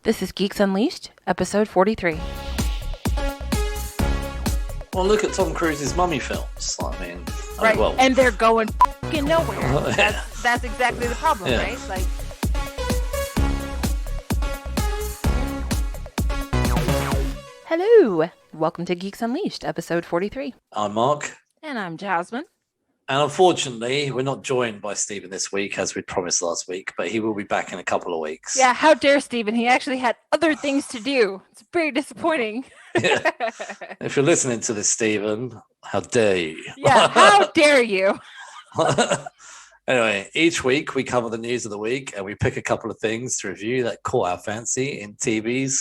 This is Geeks Unleashed, episode 43. Well, look at Tom Cruise's mummy films. Right, well, and they're going fucking nowhere. Yeah. That's exactly the problem, Yeah. right? Like, hello, welcome to Geeks Unleashed, episode 43. I'm Mark. And I'm Jasmine. And unfortunately, we're not joined by Stephen this week, as we promised last week, but he will be back in a couple of weeks. Yeah, how dare Stephen? He actually had other things to do. It's very disappointing. Yeah. If you're listening to this, Stephen, how dare you? Yeah, how dare you? Anyway, each week we cover the news of the week and we pick a couple of things to review that caught our fancy in TVs,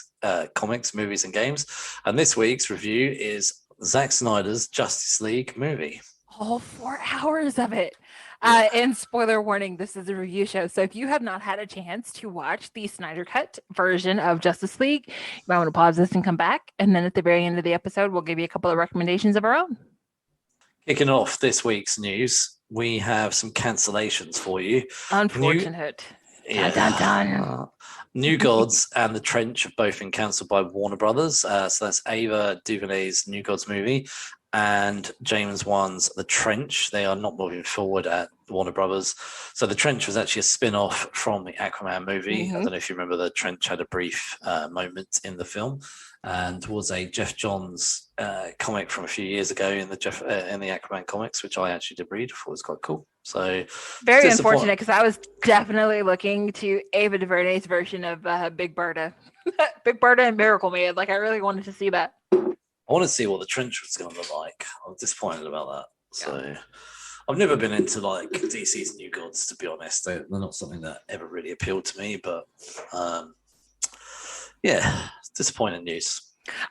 comics, movies, and games. And this week's review is Zack Snyder's Justice League movie. All 4 hours of it. And spoiler warning, this is a review show. So if you have not had a chance to watch the Snyder Cut version of Justice League, you might want to pause this and come back. And then at the very end of the episode, we'll give you a couple of recommendations of our own. Kicking off this week's news, we have some cancellations for you. Unfortunate. Dun, dun, dun. New Gods and The Trench have both been cancelled by Warner Brothers. So that's Ava DuVernay's New Gods movie and James Wan's The Trench. They are not moving forward at Warner Brothers. So The Trench was actually a spin-off from the Aquaman movie. Mm-hmm. I don't know if you remember, The Trench had a brief moment in the film and was a Jeff Johns comic from a few years ago in the Aquaman comics, which I actually did read. I thought was quite cool. So very unfortunate, because I was definitely looking to Ava DuVernay's version of Big Berta. Big Berta and Miracle Man. Like, I really wanted to see that. I want to see what The Trench was going to look like. I'm disappointed about that. So I've never been into like DC's New Gods, to be honest. They're not something that ever really appealed to me, but yeah, disappointing news.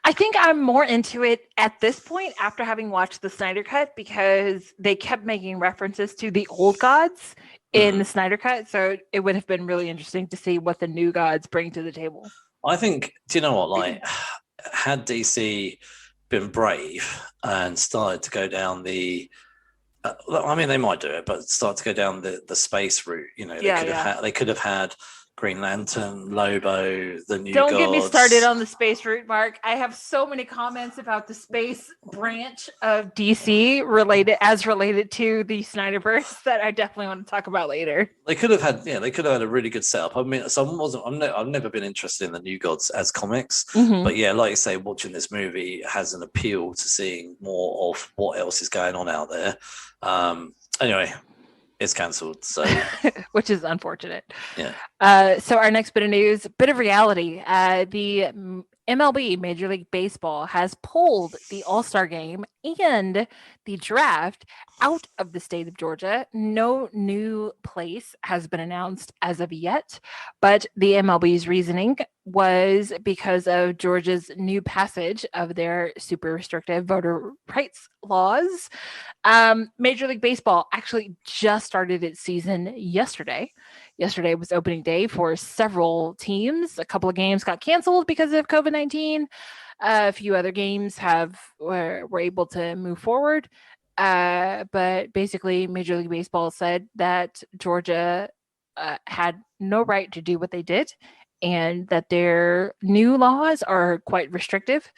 I think I'm more into it at this point after having watched the Snyder Cut, because they kept making references to the old gods in the Snyder Cut. So it would have been really interesting to see what the new gods bring to the table. I think, do you know what? Like, had DC been brave and started to go down the I mean, they might do it, but start to go down the space route. You know, they could have had Green Lantern, Lobo, the New Don't Gods. get me started on the space route, Mark. I have so many comments about the space branch of DC related to the Snyderverse that I definitely want to talk about later. They could have had, a really good setup. I mean, I've never been interested in the New Gods as comics, but yeah, like you say, watching this movie has an appeal to seeing more of what else is going on out there. Anyway, it's cancelled, so which is unfortunate. Yeah. So our next bit of news, bit of reality. The MLB, Major League Baseball, has pulled the All-Star Game and the draft out of the state of Georgia. No new place has been announced as of yet, but the MLB's reasoning was because of Georgia's new passage of their super restrictive voter rights laws. Major League Baseball actually just started its season yesterday. Yesterday was opening day for several teams. A couple of games got canceled because of COVID-19. A few other games were able to move forward. But basically, Major League Baseball said that Georgia had no right to do what they did, and that their new laws are quite restrictive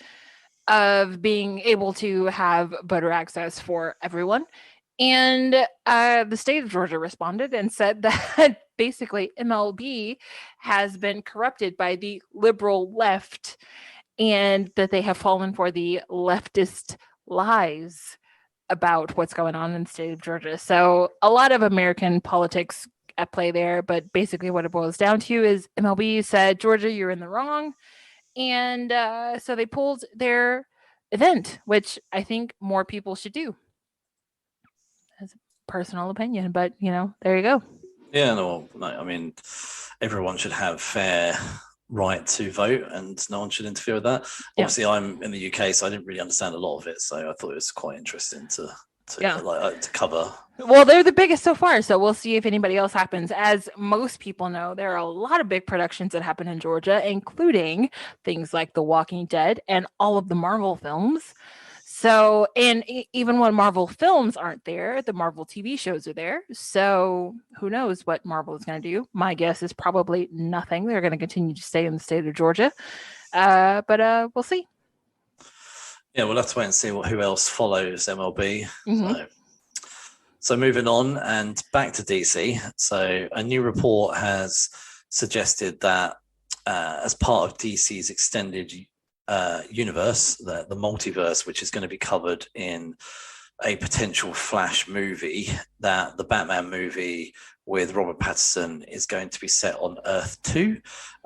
of being able to have voter access for everyone. And the state of Georgia responded and said that basically MLB has been corrupted by the liberal left, and that they have fallen for the leftist lies about what's going on in the state of Georgia. So a lot of American politics at play there, but basically what it boils down to is MLB said, Georgia, you're in the wrong. And so they pulled their event, which I think more people should do. As a personal opinion, but there you go. Yeah, no, I mean, everyone should have fair right to vote, and no one should interfere with that. Yeah. Obviously, I'm in the UK, so I didn't really understand a lot of it. So I thought it was quite interesting to cover. Well, they're the biggest so far, so we'll see if anybody else happens. As most people know, there are a lot of big productions that happen in Georgia, including things like The Walking Dead and all of the Marvel films. So, and even when Marvel films aren't there, the Marvel TV shows are there. So, who knows what Marvel is going to do? My guess is probably nothing. They're going to continue to stay in the state of Georgia. But we'll see. Yeah, we'll have to wait and see who else follows MLB. Mm-hmm. So moving on and back to DC. So a new report has suggested that as part of DC's extended universe, the multiverse, which is going to be covered in a potential Flash movie, that the Batman movie with Robert Pattinson is going to be set on Earth 2.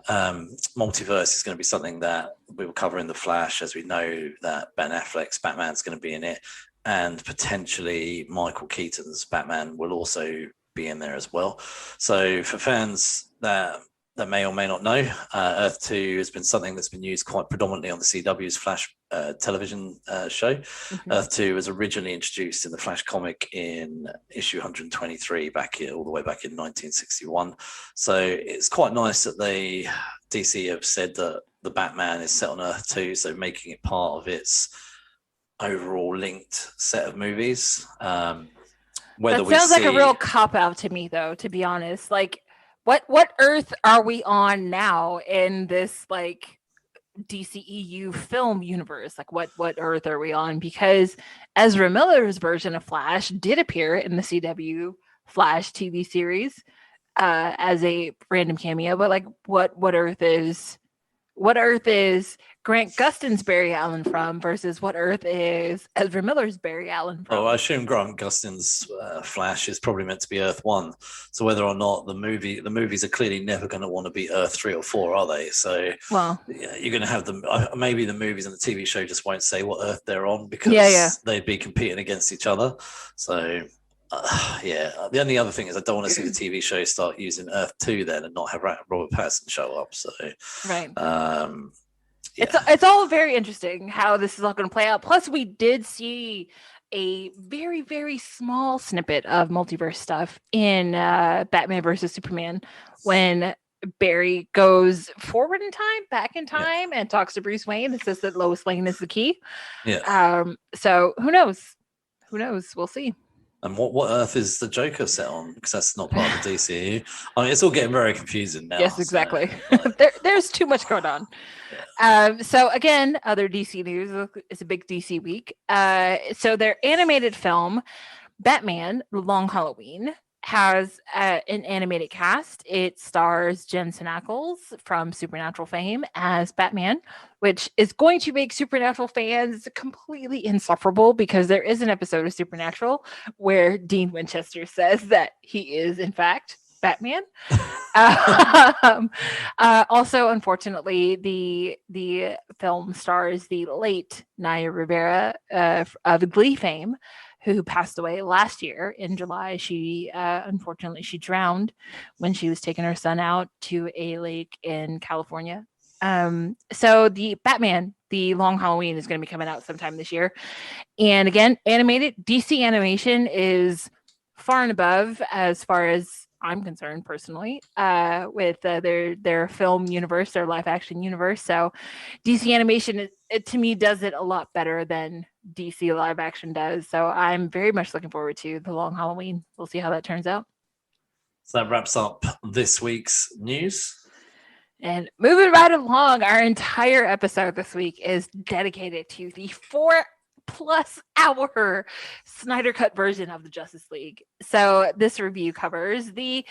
Multiverse is going to be something that we will cover in the Flash, as we know that Ben Affleck's Batman's going to be in it, and potentially Michael Keaton's Batman will also be in there as well. So for fans that may or may not know, Earth 2 has been something that's been used quite predominantly on the CW's Flash television show. Mm-hmm. Earth 2 was originally introduced in the Flash comic in issue 123 all the way back in 1961. So it's quite nice that DC have said that the Batman is set on Earth 2, so making it part of its overall linked set of movies. That sounds like a real cop-out to me, though, to be honest. Like, what Earth are we on now in this like DCEU film universe? Like, what Earth are we on? Because Ezra Miller's version of Flash did appear in the CW Flash TV series as a random cameo, but like, what Earth is Grant Gustin's Barry Allen from versus what Earth is Ezra Miller's Barry Allen from? Oh, I assume Grant Gustin's Flash is probably meant to be Earth 1. So whether or not the movies are clearly never going to want to be Earth 3 or 4, are they? So you're going to have them. Maybe the movies and the TV show just won't say what Earth they're on because they'd be competing against each other. So the only other thing is I don't want to see the TV show start using Earth 2 then and not have Robert Pattinson show up. So right. It's all very interesting how this is all going to play out. Plus, we did see a very, very small snippet of multiverse stuff in Batman versus Superman when Barry goes forward in time, back in time, and talks to Bruce Wayne and says that Lois Lane is the key. Yeah. So who knows? We'll see. And what Earth is the Joker set on? Because that's not part of the DCU. I mean, it's all getting very confusing now. Yes, exactly. So, there's too much going on. So again, other DC news. It's a big DC week. So their animated film, Batman: Long Halloween, has an animated cast. It stars Jensen Ackles from Supernatural fame as Batman, which is going to make Supernatural fans completely insufferable because there is an episode of Supernatural where Dean Winchester says that he is, in fact, Batman. Also, unfortunately, the film stars the late Naya Rivera of Glee fame, who passed away last year in July. She unfortunately she drowned when she was taking her son out to a lake in California. So the Batman, the Long Halloween, is going to be coming out sometime this year. And again, animated. DC animation is far and above as far as I'm concerned personally, with their film universe, their live action universe. So DC animation, it to me does it a lot better than DC live action does. So I'm very much looking forward to the Long Halloween. We'll see how that turns out. So that wraps up this week's news. And moving right along, our entire episode this week is dedicated to the 4+ hour Snyder Cut version of the Justice League. So this review covers the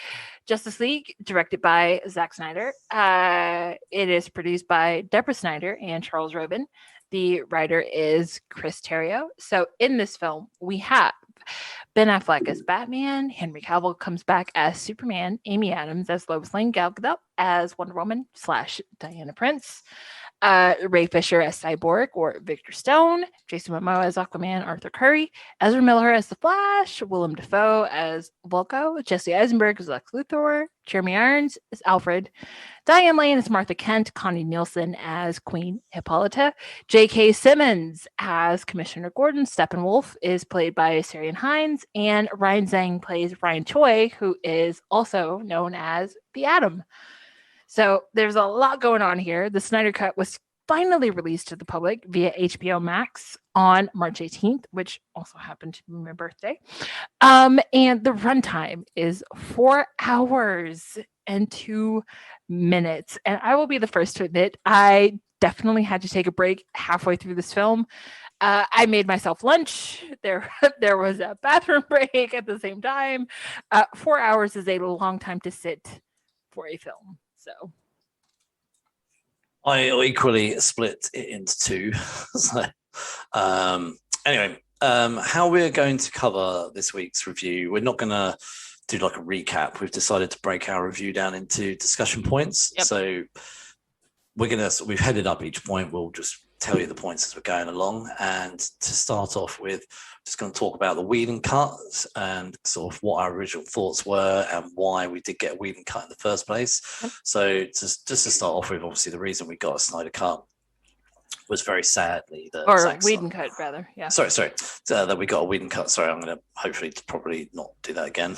Justice League directed by Zack Snyder. It is produced by Deborah Snyder and Charles Robin. The writer is Chris Terrio. So in this film, we have Ben Affleck as Batman, Henry Cavill comes back as Superman, Amy Adams as Lois Lane, Gal Gadot as Wonder Woman / Diana Prince, Ray Fisher as Cyborg or Victor Stone, Jason Momoa as Aquaman, Arthur Curry, Ezra Miller as The Flash, Willem Dafoe as Vulko, Jesse Eisenberg as Lex Luthor, Jeremy Irons as Alfred, Diane Lane as Martha Kent, Connie Nielsen as Queen Hippolyta, J.K. Simmons as Commissioner Gordon, Steppenwolf is played by Sarian Hines, and Ryan Zhang plays Ryan Choi, who is also known as the Atom. So there's a lot going on here. The Snyder Cut was finally released to the public via HBO Max on March 18th, which also happened to be my birthday. And the runtime is 4 hours and 2 minutes. And I will be the first to admit, I definitely had to take a break halfway through this film. I made myself lunch. There was a bathroom break at the same time. 4 hours is a long time to sit for a film. So I equally split it into two. So, anyway, how we're going to cover this week's review, we're not going to do like a recap. We've decided to break our review down into discussion points. Yep. So we've headed up each point. We'll just tell you the points as we're going along. And to start off with, just going to talk about the Whedon cut and sort of what our original thoughts were and why we did get a Whedon cut in the first place. Yep. So just to start off with, obviously the reason we got a Snyder cut was very sadly that Whedon cut, rather. Yeah. Sorry. That we got a Whedon cut. Sorry, I'm going to hopefully probably not do that again.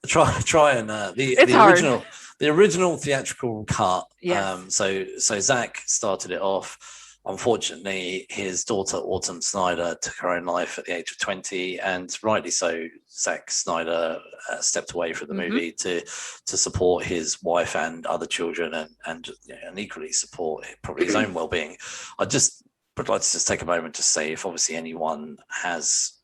Try and the original theatrical cut. Yes. So Zack started it off. Unfortunately, his daughter Autumn Snyder took her own life at the age of 20, and rightly so. Zack Snyder stepped away from the movie to support his wife and other children, and equally support probably his own well-being. I just would like to just take a moment to say, if obviously anyone has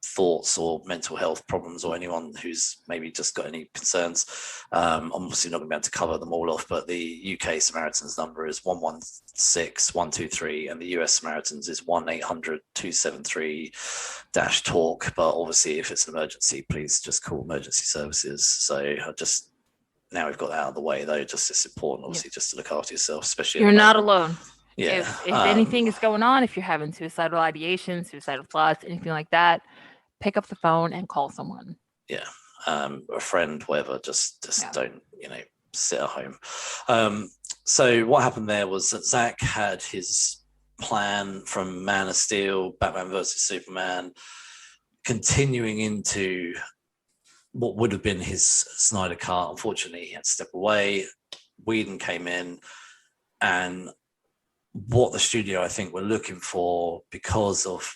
thoughts or mental health problems, or anyone who's maybe just got any concerns, I'm obviously not going to be able to cover them all off, but the UK Samaritans number is 116-123, and the US Samaritans is 1-800-273-talk. But obviously if it's an emergency, please just call emergency services. So now we've got that out of the way, though, just it's important obviously just to look after yourself, especially you're not alone. Yeah. If anything is going on, if you're having suicidal ideation, suicidal thoughts, anything like that, pick up the phone and call someone. Yeah. A friend, whatever, just don't, sit at home. So what happened there was that Zack had his plan from Man of Steel, Batman versus Superman, continuing into what would have been his Snyder cut. Unfortunately, he had to step away. Whedon came in, and what the studio, I think, were looking for, because of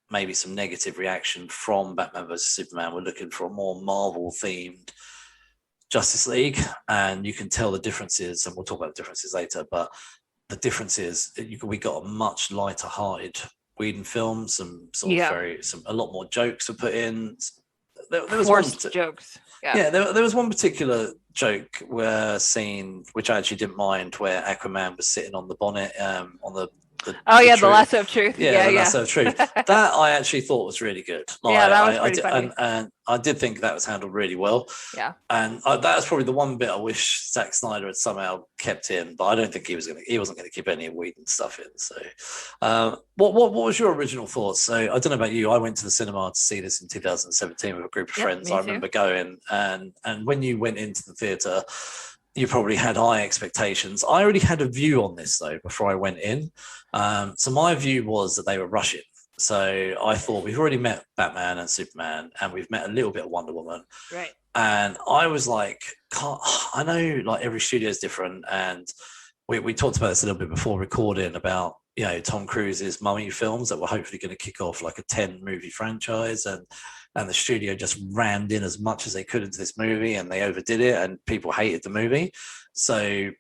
maybe some negative reaction from Batman vs Superman, we're looking for a more Marvel-themed Justice League. And you can tell the differences, and we'll talk about the differences later, but the difference is we got a much lighter-hearted Whedon film, a lot more jokes were put in. There was forced jokes. Yeah, there was one particular joke scene which I actually didn't mind, where Aquaman was sitting on the bonnet on the the lasso of truth. The lasso of truth. That I actually thought was really good. That was pretty funny. And I did think that was handled really well. Yeah. And that was probably the one bit I wish Zack Snyder had somehow kept in, but I don't think he wasn't going to keep any of Whedon stuff in. So, what was your original thoughts? So I don't know about you. I went to the cinema to see this in 2017 with a group of friends. I remember going, and when you went into the theater, you probably had high expectations. I already had a view on this, though, before I went in. So my view was that they were rushing. So I thought, we've already met Batman and Superman, and we've met a little bit of Wonder Woman. Right. And I was like, I know like every studio is different. And we talked about this a little bit before recording about, Tom Cruise's Mummy films that were hopefully going to kick off like a 10-movie franchise. And the studio just rammed in as much as they could into this movie, and they overdid it, and people hated the movie. So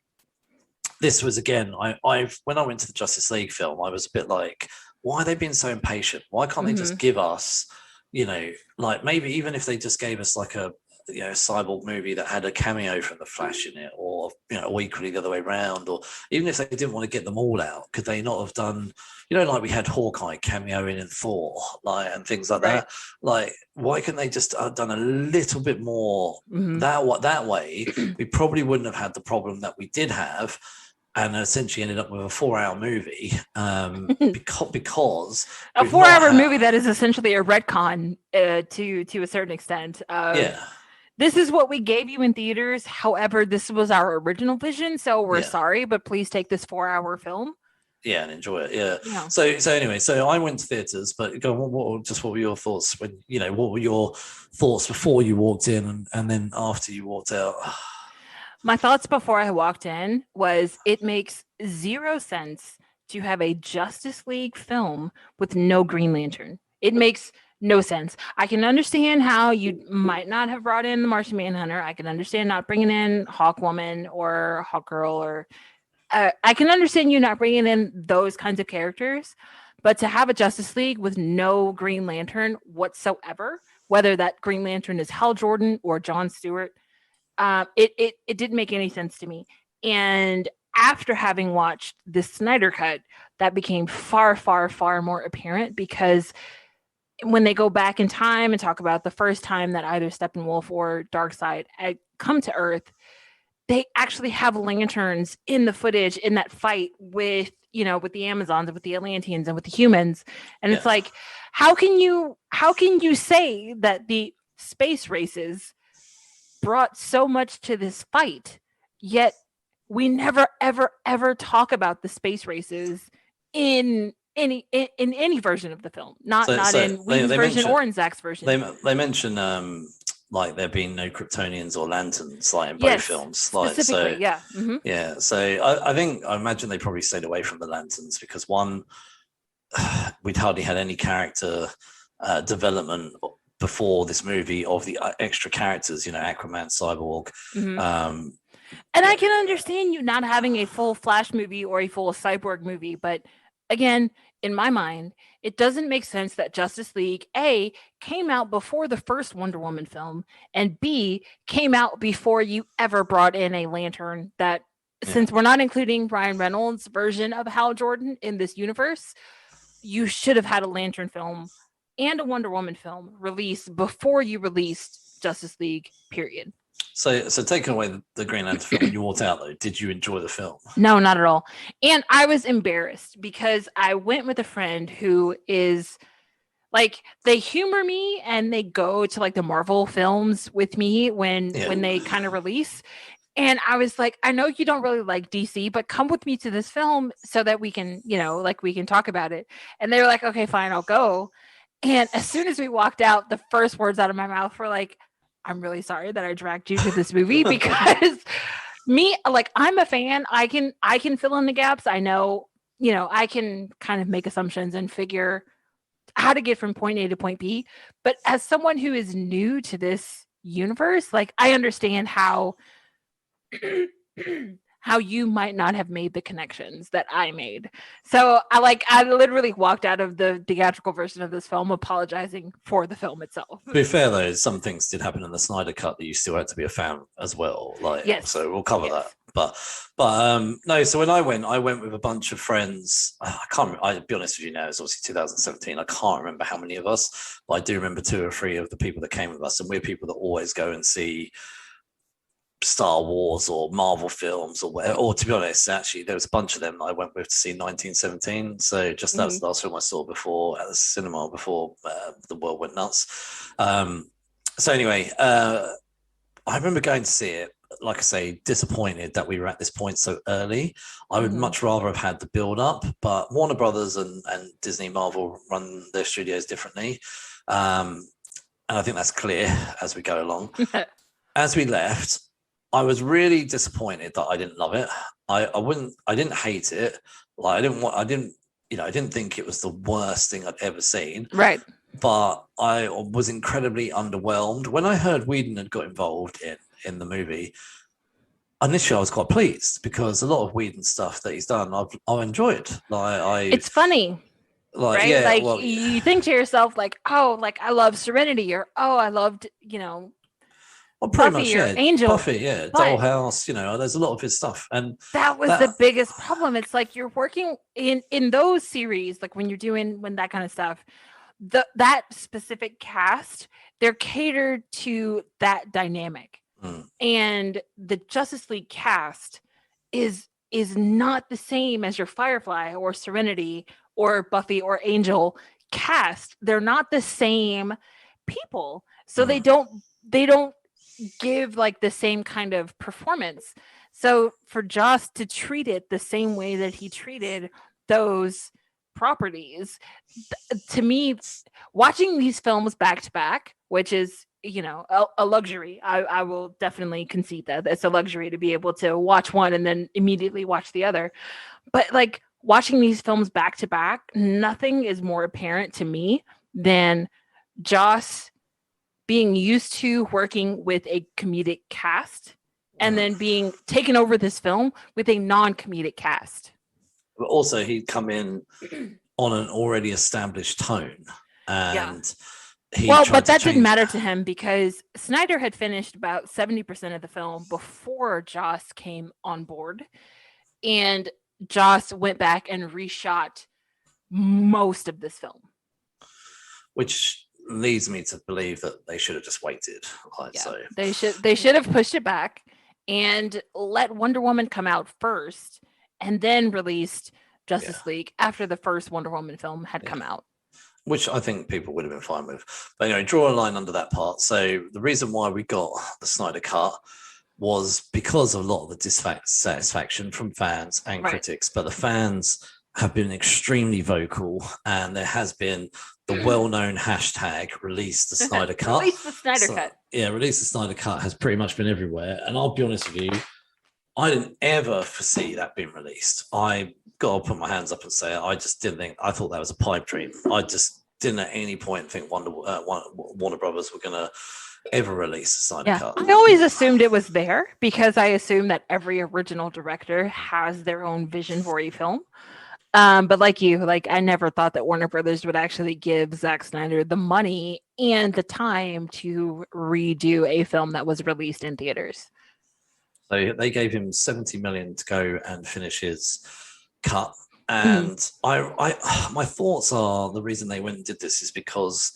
this was, again, when I went to the Justice League film, I was a bit like, why are they being so impatient? Why can't they just give us, like maybe even if they just gave us like a cyborg movie that had a cameo from the Flash in it, or or equally the other way around, or even if they didn't want to get them all out, could they not have done, like we had Hawkeye cameoing in Thor, like, and things like that? Like, why couldn't they just have done a little bit more that way? We probably wouldn't have had the problem that we did have, and essentially ended up with a 4-hour movie, because a 4-hour movie that is essentially a retcon to a certain extent. This is what we gave you in theaters. However, this was our original vision, so we're sorry, but please take this 4-hour film. Yeah, and enjoy it. Yeah. So anyway, I went to theaters, but go on, what were your thoughts when what were your thoughts before you walked in, and then after you walked out? My thoughts before I walked in was it makes zero sense to have a Justice League film with no Green Lantern. It makes no sense. I can understand how you might not have brought in the Martian Manhunter. I can understand not bringing in Hawkwoman or Hawkgirl, or I can understand you not bringing in those kinds of characters. But to have a Justice League with no Green Lantern whatsoever, whether that Green Lantern is Hal Jordan or John Stewart, it didn't make any sense to me. And after having watched the Snyder cut, that became far, far, far more apparent, because when they go back in time and talk about the first time that either Steppenwolf or Darkseid had come to Earth, they actually have lanterns in the footage in that fight with, with the Amazons and with the Atlanteans and with the humans. And it's like, how can you say that the space races brought so much to this fight, yet we never ever ever talk about the space races in any version of the film, not in Whedon's version or in Zack's version. They mention like there being no Kryptonians or lanterns, like in both films, like specifically, so, yeah. So I imagine they probably stayed away from the lanterns because one, we'd hardly had any character development before this movie of the extra characters, Aquaman, Cyborg. And I can understand you not having a full Flash movie or a full Cyborg movie, but again, in my mind, it doesn't make sense that Justice League, A, came out before the first Wonder Woman film, and B, came out before you ever brought in a lantern that, since we're not including Ryan Reynolds' version of Hal Jordan in this universe, you should have had a lantern film and a Wonder Woman film released before you released Justice League, period. So taking away the Green Lantern film, when you walked out, though, did you enjoy the film? No, not at all. And I was embarrassed because I went with a friend who is like, they humor me and they go to like the Marvel films with me when they kind of release. And I was like, I know you don't really like DC, but come with me to this film so that we can, we can talk about it. And they were like, okay, fine, I'll go. And as soon as we walked out, the first words out of my mouth were like, I'm really sorry that I dragged you to this movie, because I'm a fan. I can fill in the gaps. I know, I can kind of make assumptions and figure how to get from point A to point B. But as someone who is new to this universe, like, I understand how how you might not have made the connections that I made. So I literally walked out of the theatrical version of this film apologizing for the film itself. To be fair though, some things did happen in the Snyder cut that you still had to be a fan as well. So we'll cover that. But no, so when I went with a bunch of friends. I can't remember, I'll be honest with you now, it's obviously 2017. I can't remember how many of us, but I do remember 2 or 3 of the people that came with us, and we're people that always go and see Star Wars or Marvel films or to be honest, actually there was a bunch of them that I went with to see 1917. So just that's the last film I saw before at the cinema before the world went nuts. So anyway, I remember going to see it, like I say, disappointed that we were at this point so early. I would much rather have had the build up, but Warner Brothers and Disney Marvel run their studios differently. And I think that's clear as we go along. As we left, I was really disappointed that I didn't love it. I didn't hate it. Like I didn't think it was the worst thing I'd ever seen. Right. But I was incredibly underwhelmed when I heard Whedon had got involved in the movie. Initially, I was quite pleased because a lot of Whedon stuff that he's done, I've enjoyed. It's funny. Right? Yeah, you think to yourself, like, oh, like I love Serenity, or oh, I loved, well, pretty Buffy much, or Angel. Buffy, Dollhouse, there's a lot of his stuff. And that was the biggest problem. It's like you're working in those series, like when that kind of stuff, that specific cast, they're catered to that dynamic. And the Justice League cast is not the same as your Firefly or Serenity or Buffy or Angel cast. They're not the same people. So they don't give like the same kind of performance. So for Joss to treat it the same way that he treated those properties, to me, watching these films back to back, which is a luxury. I will definitely concede that it's a luxury to be able to watch one and then immediately watch the other. But like watching these films back to back, nothing is more apparent to me than Joss being used to working with a comedic cast and then being taken over this film with a non-comedic cast. But also, he'd come in on an already established tone, and but that didn't matter to him because Snyder had finished about 70% of the film before Joss came on board, and Joss went back and reshot most of this film, which leads me to believe that they should have just waited. They should have pushed it back and let Wonder Woman come out first, and then released Justice League after the first Wonder Woman film had come out. Which I think people would have been fine with. But anyway, draw a line under that part. So the reason why we got the Snyder Cut was because of a lot of the dissatisfaction from fans and critics. But the fans have been extremely vocal, and there has been the well-known hashtag release the Snyder Cut. Release the Snyder Cut. Yeah, release the Snyder Cut has pretty much been everywhere. And I'll be honest with you, I didn't ever foresee that being released. I got to put my hands up and say I just didn't think. I thought that was a pipe dream. I just didn't at any point think Warner Brothers were going to ever release the Snyder Cut. I always assumed it was there because I assume that every original director has their own vision for a film. But like you, I never thought that Warner Brothers would actually give Zack Snyder the money and the time to redo a film that was released in theaters. So they gave him $70 million to go and finish his cut. And my thoughts are the reason they went and did this is because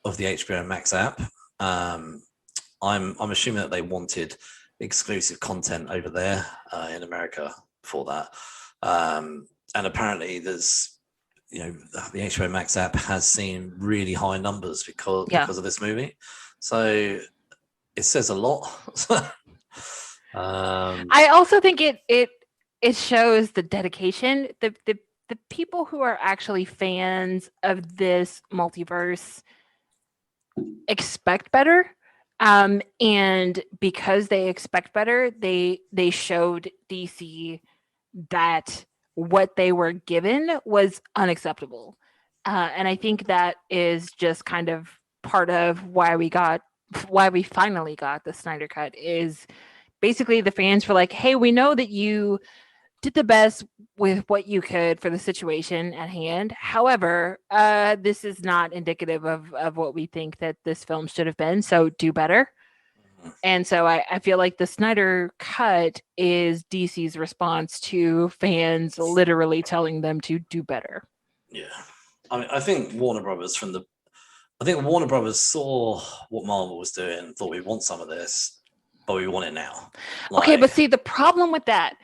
of the HBO Max app. I'm assuming that they wanted exclusive content over there in America for that. And apparently there's, the HBO Max app has seen really high numbers because of this movie. So it says a lot. I also think it shows the dedication. The people who are actually fans of this multiverse expect better. And because they expect better, they showed DC that what they were given was unacceptable. And I think that is just kind of part of why we finally got the Snyder Cut is basically the fans were like, hey, we know that you did the best with what you could for the situation at hand. However, this is not indicative of what we think that this film should have been. So do better. And so I feel like the Snyder Cut is DC's response to fans literally telling them to do better. Yeah. I think Warner Brothers saw what Marvel was doing, thought we want some of this, but we want it now. Okay, but see, the problem with that,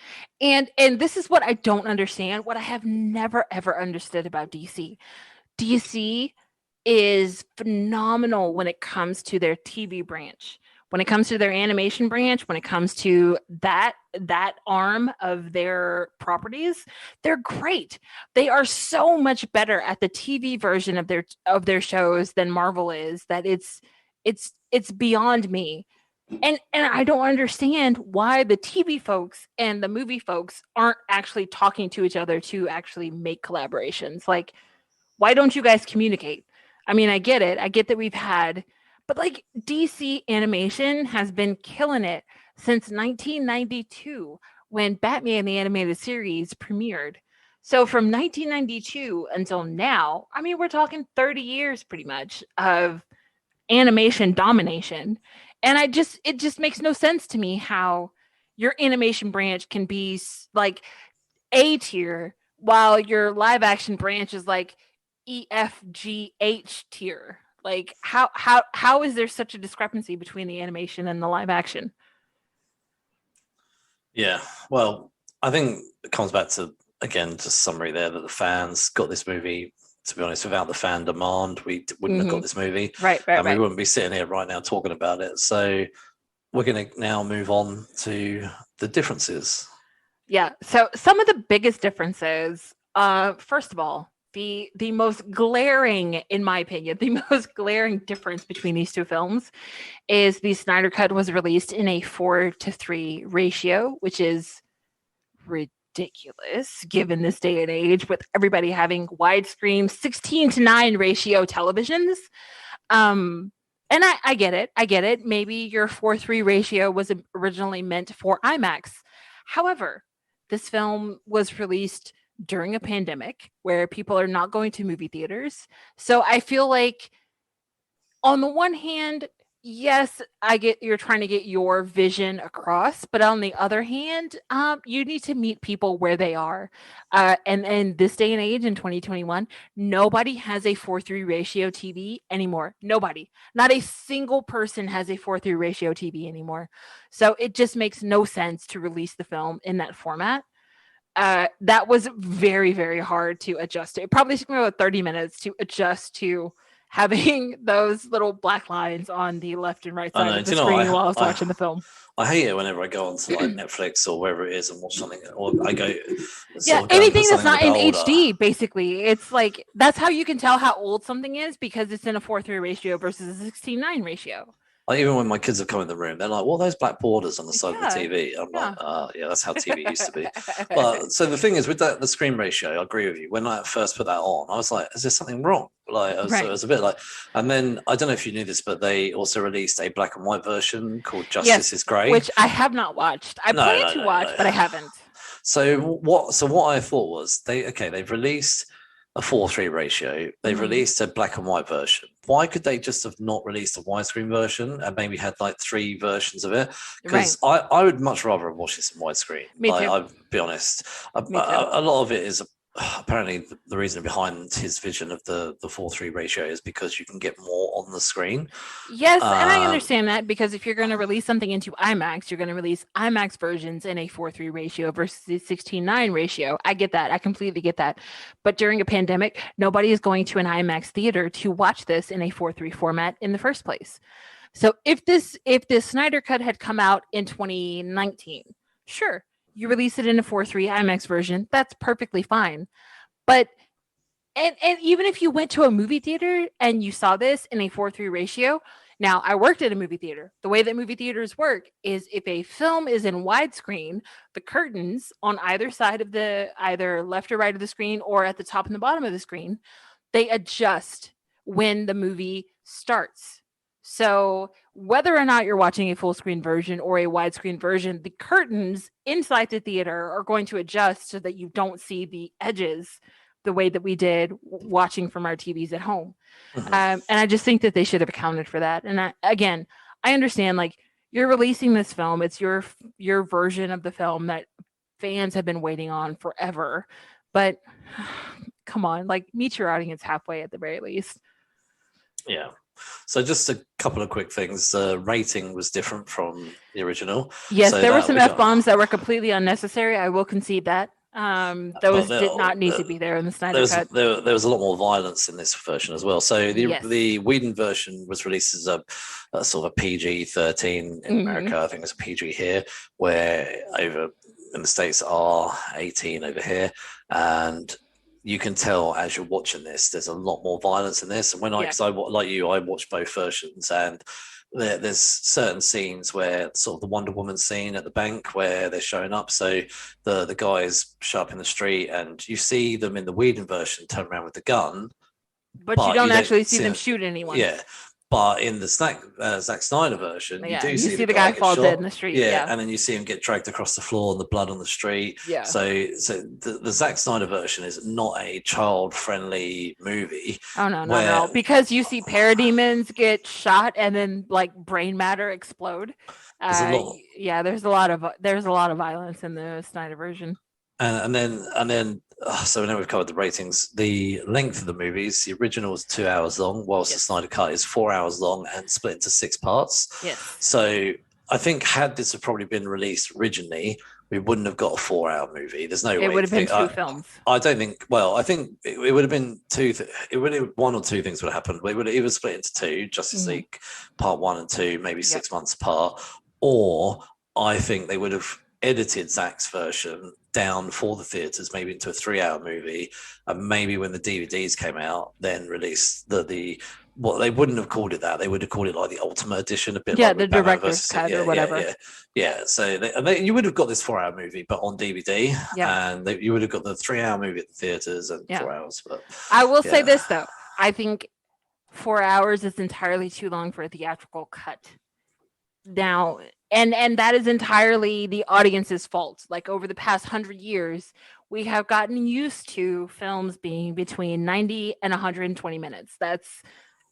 and this is what I don't understand, what I have never, ever understood about DC. DC is phenomenal when it comes to their TV branch. When it comes to their animation branch, when it comes to that arm of their properties, they're great. They are so much better at the TV version of their shows than Marvel is, that it's beyond me. And I don't understand why the TV folks and the movie folks aren't actually talking to each other to actually make collaborations. Like, why don't you guys communicate? I mean, I get it. I get that we've had, but DC animation has been killing it since 1992 when Batman the Animated Series premiered. So from 1992 until now, I mean, we're talking 30 years pretty much of animation domination. And it just makes no sense to me how your animation branch can be like A tier while your live action branch is like EFGH tier. Like how is there such a discrepancy between the animation and the live action? Yeah, well, I think it comes back to, again, just summary there, that the fans got this movie. To be honest, without the fan demand, we wouldn't have got this movie. Right. We wouldn't be sitting here right now talking about it. So we're going to now move on to the differences. Yeah. So some of the biggest differences, first of all, the most glaring, in my opinion, the most glaring difference between these two films is the Snyder Cut was released in a 4:3 ratio, which is ridiculous given this day and age with everybody having widescreen 16:9 ratio televisions. And I get it. I get it. Maybe your 4:3 ratio was originally meant for IMAX. However, this film was released during a pandemic where people are not going to movie theaters. So I feel like, on the one hand, yes, I get you're trying to get your vision across, but on the other hand, you need to meet people where they are. And this day and age in 2021, nobody has a 4:3 ratio TV anymore. Nobody, not a single person has a 4:3 ratio TV anymore. So it just makes no sense to release the film in that format. That was very, very hard to adjust to. It probably took me about 30 minutes to adjust to having those little black lines on the left and right I side know. of Do the you know? screen while I was watching the film. I hate it whenever I go onto like Netflix or wherever it is and watch something, or I go Yeah, sort of go and put anything that's something on not a in bit older. HD, basically. It's like that's how you can tell how old something is because it's in a 4:3 ratio versus a 16:9 ratio. Like even when my kids have come in the room, they're like, "What are those black borders on the side of the Yeah, TV?" I'm like, yeah. yeah, that's how TV used to be." But so the thing is, with that, the screen ratio, I agree with you. When I first put that on, I was like, "Is there something wrong?" Like, Right. it was a bit like, and then I don't know if you knew this, but they also released a black and white version called Yes, Justice is Grey. which I have not watched. I No, plan no, to no, watch, no. but I haven't. So what I thought was they've released a 4:3 ratio. They've released a black and white version. Why could they just have not released a widescreen version and maybe had like 3 versions of it? Right. Because I would much rather have watched this in widescreen. Me Like, too. I'll be honest. Me too. A lot of it is apparently the reason behind his vision of the 4:3 ratio is because you can get more on the screen. Yes, and I understand that because if you're going to release something into IMAX, you're going to release IMAX versions in a 4:3 ratio versus a 16:9 ratio. I get that. I completely get that. But during a pandemic, nobody is going to an IMAX theater to watch this in a 4:3 format in the first place. So if this Snyder Cut had come out in 2019, sure, you release it in a 4:3 IMAX version. That's perfectly fine. But and even if you went to a movie theater and you saw this in a 4:3 ratio, now I worked at a movie theater. The way that movie theaters work is if a film is in widescreen, the curtains on either side of the either left or right of the screen or at the top and the bottom of the screen, they adjust when the movie starts. So whether or not you're watching a full screen version or a widescreen version, the curtains inside the theater are going to adjust so that you don't see the edges the way that we did watching from our TVs at home. And I just think that they should have accounted for that. And again, I understand like you're releasing this film, it's your version of the film that fans have been waiting on forever. But come on, like meet your audience halfway at the very least. Yeah. So just a couple of quick things. The rating was different from the original. Yes, so there were some F-bombs that were completely unnecessary. I will concede that. Those did not need to be there in the Snyder Cut. There was a lot more violence in this version as well. So the Whedon version was released as a sort of a PG-13 in America. I think it's a PG here, where over in the States are 18 over here, and you can tell as you're watching this, there's a lot more violence in this. And when because I like you, I watched both versions, and there's certain scenes where sort of the Wonder Woman scene at the bank where they're showing up. So the guys show up in the street, and you see them in the Whedon version turn around with the gun, but you don't actually see them shoot anyone. Yeah. But in the Zack Snyder version, you do see the guy fall dead in the street. Yeah, and then you see him get dragged across the floor and the blood on the street. Yeah. So the Zack Snyder version is not a child-friendly movie. Oh no, because you see parademons get shot and then like brain matter explode. There's a lot of violence in the Snyder version. And then so now we've covered the ratings. The length of the movies, the original was 2 hours long, whilst the Snyder Cut is 4 hours long and split into 6 parts. Yes. So I think had this have probably been released originally, we wouldn't have got a 4-hour movie. There's no way. It would have been 2 films. I don't think. Well, I think it would have been 2. It would have 1 or 2 things would have happened. It would have either split into 2, Justice League Part 1 and 2, maybe 6 months apart, or I think they would have edited Zack's version down for the theaters, maybe into a 3-hour movie, and maybe when the DVDs came out, then released the what they wouldn't have called it that. They would have called it like the Ultimate Edition, a bit Yeah, like the with Batman director's versus cut or yeah, yeah, whatever. yeah, yeah. So you would have got this 4-hour movie, but on DVD, Yeah. and you would have got the 3-hour movie at the theaters and Yeah. 4 hours. But I will say yeah, this though. I think 4 hours is entirely too long for a theatrical cut. Now, and that is entirely the audience's fault. Like over the past 100 years, we have gotten used to films being between 90 and 120 minutes. That's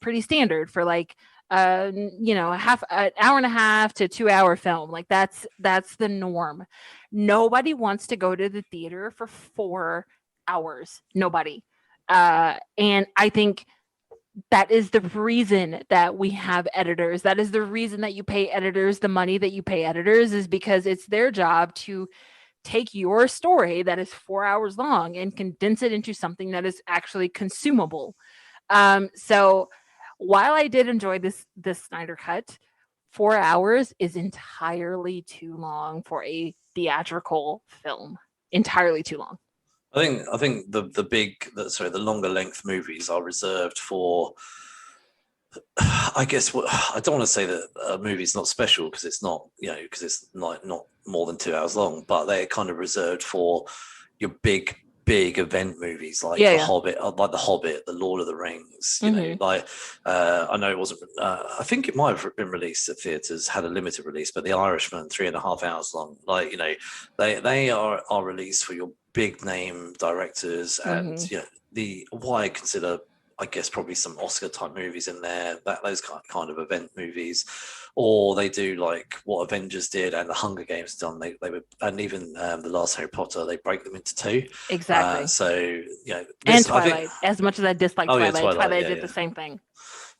pretty standard for like half an hour and a half to 2 hour film. Like that's the norm. Nobody wants to go to the theater for 4 hours. Nobody. And I think that is the reason that we have editors. That is the reason that you pay editors the money that you pay editors, is because it's their job to take your story that is 4 hours long and condense it into something that is actually consumable. So while I did enjoy this Snyder cut, 4 hours is entirely too long for a theatrical film. Entirely too long. I think the longer length movies are reserved for. I guess I don't want to say that a movie's not special because it's not, because it's not more than 2 hours long, but they're kind of reserved for your big event movies like Yeah, yeah. The Hobbit, The Lord of the Rings. Mhm. I know it wasn't. I think it might have been released at theaters, had a limited release, but The Irishman, 3.5 hours long. They are released for your big name directors, and Mhm. the what I consider, I guess, probably some Oscar type movies in there, those kind of event movies, or they do like what Avengers did and the Hunger Games done. They were, and even the last Harry Potter, they break them into two. Exactly. So And this I think. Twilight. As much as I dislike Oh yeah, Twilight, Twilight. Twilight Yeah, did the yeah. same thing.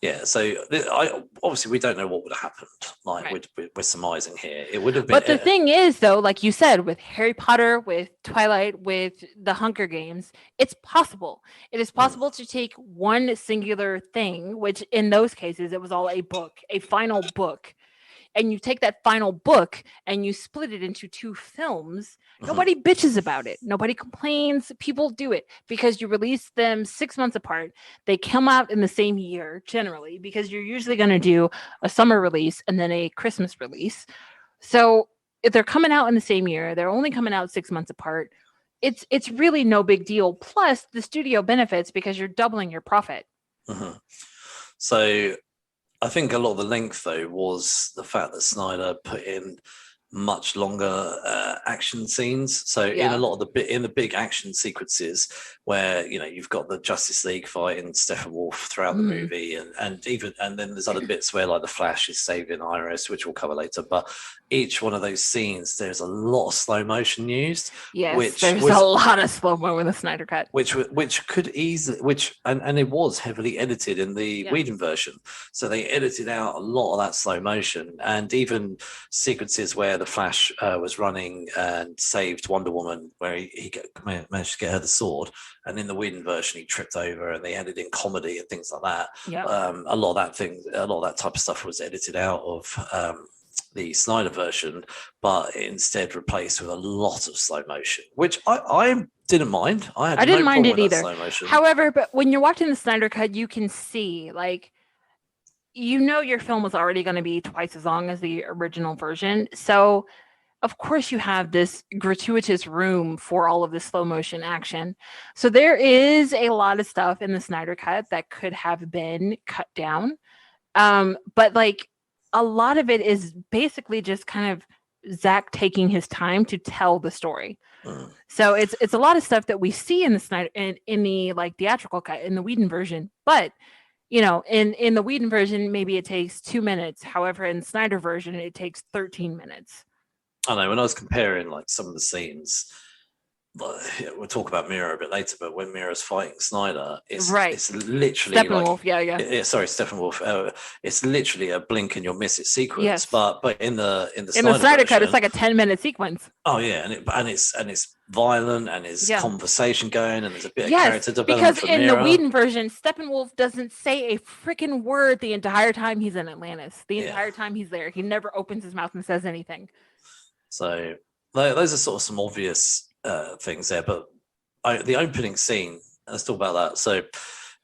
Yeah, so obviously we don't know what would have happened. Like Right. we're surmising here, it would have been. But the thing is, though, like you said, with Harry Potter, with Twilight, with the Hunger Games, it's possible. It is possible to take one singular thing, which in those cases, it was all a book, a final book, and you take that final book and you split it into two films. Nobody bitches about it. Nobody complains. People do it because you release them 6 months apart. They come out in the same year, generally, because you're usually going to do a summer release and then a Christmas release. So if they're coming out in the same year, they're only coming out 6 months apart. It's really no big deal. Plus, the studio benefits because you're doubling your profit. Mm-hmm. So I think a lot of the length, though, was the fact that Snyder put in much longer action scenes. So in a Yeah. lot of in the big action sequences, where you've got the Justice League fighting Steppenwolf throughout the Mm. movie, and then there's other bits where like the Flash is saving Iris, which we'll cover later. But each one of those scenes, there's a lot of slow motion used, Yes, which there's was a lot of slow mo in the Snyder cut. which could easily and it was heavily edited in the Yeah. Whedon version, so they edited out a lot of that slow motion, and even sequences where the Flash was running and saved Wonder Woman, where he managed to get her the sword, and in the Whedon version he tripped over, and they added in comedy and things like that. Yeah. A lot of that type of stuff was edited out of the Snyder version, but instead replaced with a lot of slow motion, which I didn't mind. I didn't no mind problem it with that either. slow motion. However, but when you're watching the Snyder cut, you can see like your film was already going to be twice as long as the original version. So, of course, you have this gratuitous room for all of this slow motion action. So, there is a lot of stuff in the Snyder cut that could have been cut down. But like a lot of it is basically just kind of Zack taking his time to tell the story. So it's a lot of stuff that we see in the Snyder in the like theatrical cut in the Whedon version, but in the Whedon version, maybe it takes 2 minutes. However, in the Snyder version, it takes 13 minutes. I know when I was comparing like some of the scenes, we'll talk about Mira a bit later, but when Mira's fighting Snyder, it's literally Steppenwolf, yeah. Sorry, Steppenwolf. It's literally a blink and you'll miss it sequence. Yes. But in the Snyder version, cut, it's like a 10-minute sequence. Oh yeah, and it's violent, and there's conversation going, and there's a bit of character development. Because in the Whedon version, Steppenwolf doesn't say a freaking word the entire time he's in Atlantis. The entire time he's there, he never opens his mouth and says anything. So those are sort of some obvious things there, but the opening scene, let's talk about that. So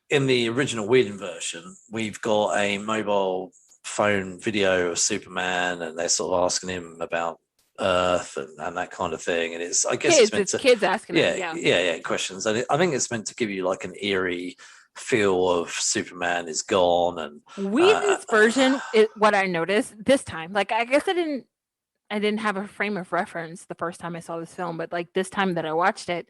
in the original Whedon version, we've got a mobile phone video of Superman, and they're sort of asking him about Earth and that kind of thing. And I guess it's Kids, meant it's to, kids asking him. yeah, Yeah. questions. And I think it's meant to give you like an eerie feel of Superman is gone. And Whedon's version, what I noticed this time, like I guess I didn't have a frame of reference the first time I saw this film, but like this time that I watched it,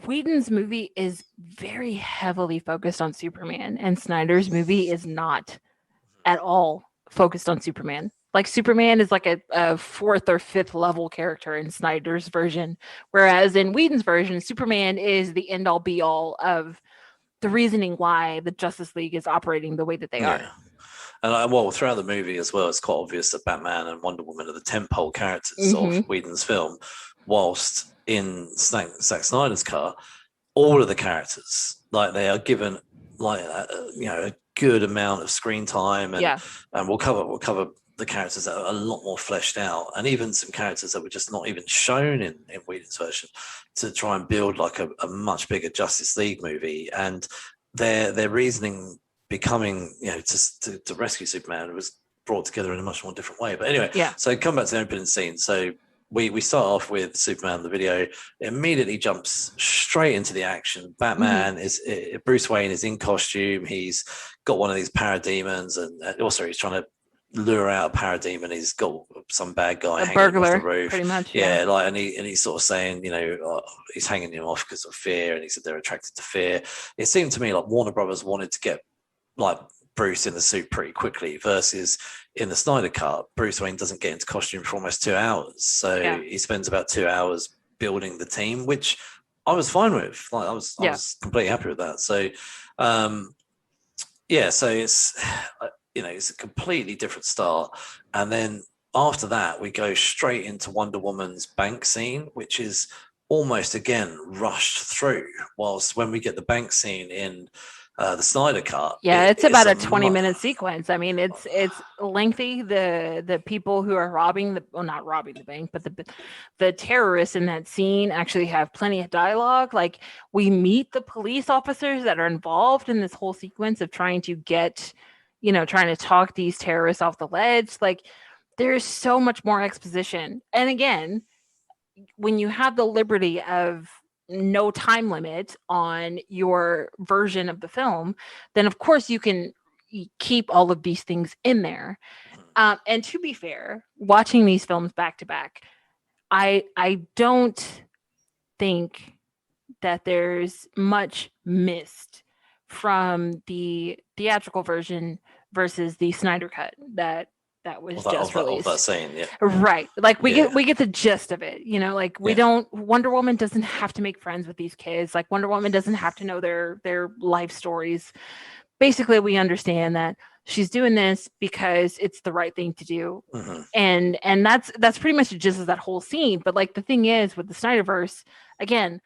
Whedon's movie is very heavily focused on Superman, and Snyder's movie is not at all focused on Superman. Like Superman is like a fourth or fifth level character in Snyder's version, whereas in Whedon's version, Superman is the end all be all of the reasoning why the Justice League is operating the way that they are. And well, throughout the movie as well, it's quite obvious that Batman and Wonder Woman are the tentpole characters of Whedon's film, whilst in Zack Snyder's cut, all of the characters, like, they are given like a good amount of screen time, and we'll cover the characters that are a lot more fleshed out, and even some characters that were just not even shown in Whedon's version, to try and build like a much bigger Justice League movie. And their reasoning becoming, to rescue Superman was brought together in a much more different way. But anyway, so come back to the opening scene. So we start off with Superman, the video. It immediately jumps straight into the action. Batman is Bruce Wayne is in costume. He's got one of these parademons, and also he's trying to lure out a parademon. He's got some bad guy hanging him off the roof, pretty much. And he's sort of saying, he's hanging him off because of fear, and he said they're attracted to fear. It seemed to me like Warner Brothers wanted to get like Bruce in the suit pretty quickly, versus in the Snyder cut, Bruce Wayne doesn't get into costume for almost 2 hours. So he spends about 2 hours building the team, which I was fine with. Like I was completely happy with that. So, so it's a completely different start. And then after that, we go straight into Wonder Woman's bank scene, which is almost again rushed through. Whilst when we get the bank scene in the Snyder cut, it's about a 20-minute sequence. I mean, it's lengthy. The people who are not robbing the bank, but the terrorists in that scene actually have plenty of dialogue. Like, we meet the police officers that are involved in this whole sequence of trying to get, trying to talk these terrorists off the ledge. Like, there's so much more exposition. And again, when you have the liberty of no time limit on your version of the film, then of course you can keep all of these things in there. And to be fair, watching these films back to back, I don't think that there's much missed from the theatrical version versus the Snyder cut that was just released. Of that scene, right. Like we get the gist of it. Like Wonder Woman doesn't have to make friends with these kids. Like Wonder Woman doesn't have to know their life stories. Basically, we understand that she's doing this because it's the right thing to do, and that's pretty much the gist of that whole scene. But like the thing is, with the Snyderverse, again,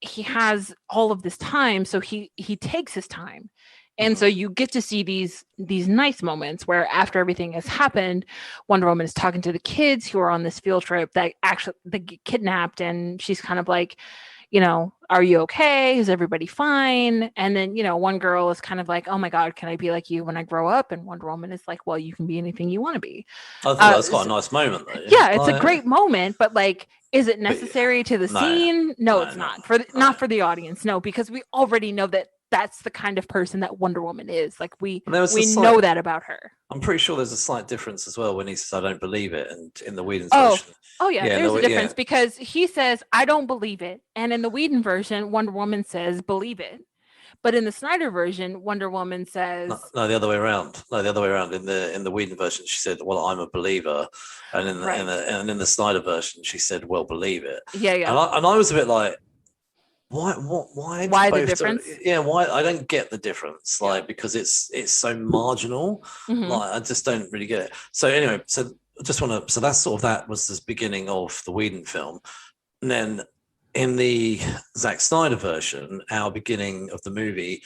he has all of this time, so he takes his time. And so you get to see these nice moments where after everything has happened, Wonder Woman is talking to the kids who are on this field trip that actually they get kidnapped, and she's kind of like, are you okay? Is everybody fine? And then, one girl is kind of like, oh my God, can I be like you when I grow up? And Wonder Woman is like, well, you can be anything you want to be. I thought that's quite a nice moment though. Yeah, it's a great moment, but like, is it necessary to the scene? No, it's not. Not for the audience. No, because we already know that that's the kind of person that Wonder Woman is. Like we know that about her. I'm pretty sure there's a slight difference as well when he says, I don't believe it. And in the Whedon version. Oh yeah, there's a difference because he says, I don't believe it. And in the Whedon version, Wonder Woman says, believe it. But in the Snyder version, Wonder Woman says no, the other way around. In the Whedon version, she said, well, I'm a believer. And in the Snyder version, she said, well, believe it. Yeah. And I was a bit like, why the difference? Why? I don't get the difference. Like, because it's so marginal. Like, I just don't really get it. So anyway, so that's sort of, that was the beginning of the Whedon film. And then in the Zack Snyder version, our beginning of the movie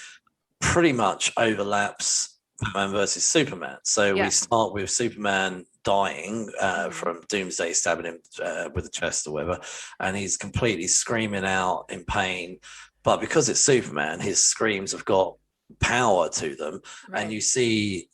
pretty much overlaps Batman versus Superman. So we start with Superman dying from Doomsday stabbing him with the chest or whatever, and he's completely screaming out in pain. But because it's Superman, his screams have got power to them, Right. and you see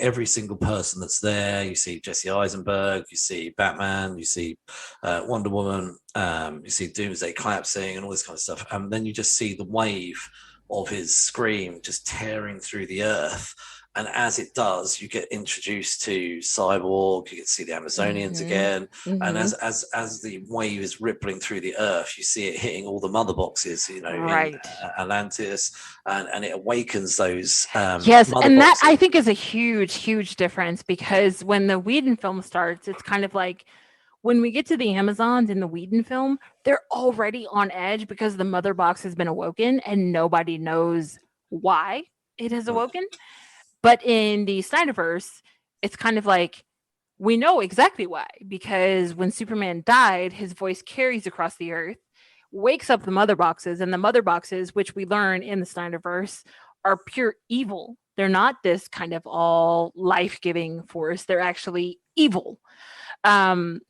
every single person that's there. You see Jesse Eisenberg, you see Batman, you see Wonder Woman, you see Doomsday collapsing and all this kind of stuff, and then you just see the wave of his scream just tearing through the earth. And as it does, you get introduced to Cyborg. You get to see the Amazonians again, and as the wave is rippling through the earth, you see it hitting all the mother boxes, in Atlantis, and it awakens those. Yes, and that I think is a huge difference, because when the Whedon film starts, it's kind of like when we get to the Amazons in the Whedon film, they're already on edge because the mother box has been awoken, and nobody knows why it has awoken. But in the Snyderverse, it's kind of like we know exactly why, because when Superman died, his voice carries across the earth, wakes up the mother boxes, and the mother boxes, which we learn in the Snyderverse, are pure evil. They're not this kind of all life-giving force. They're actually evil. And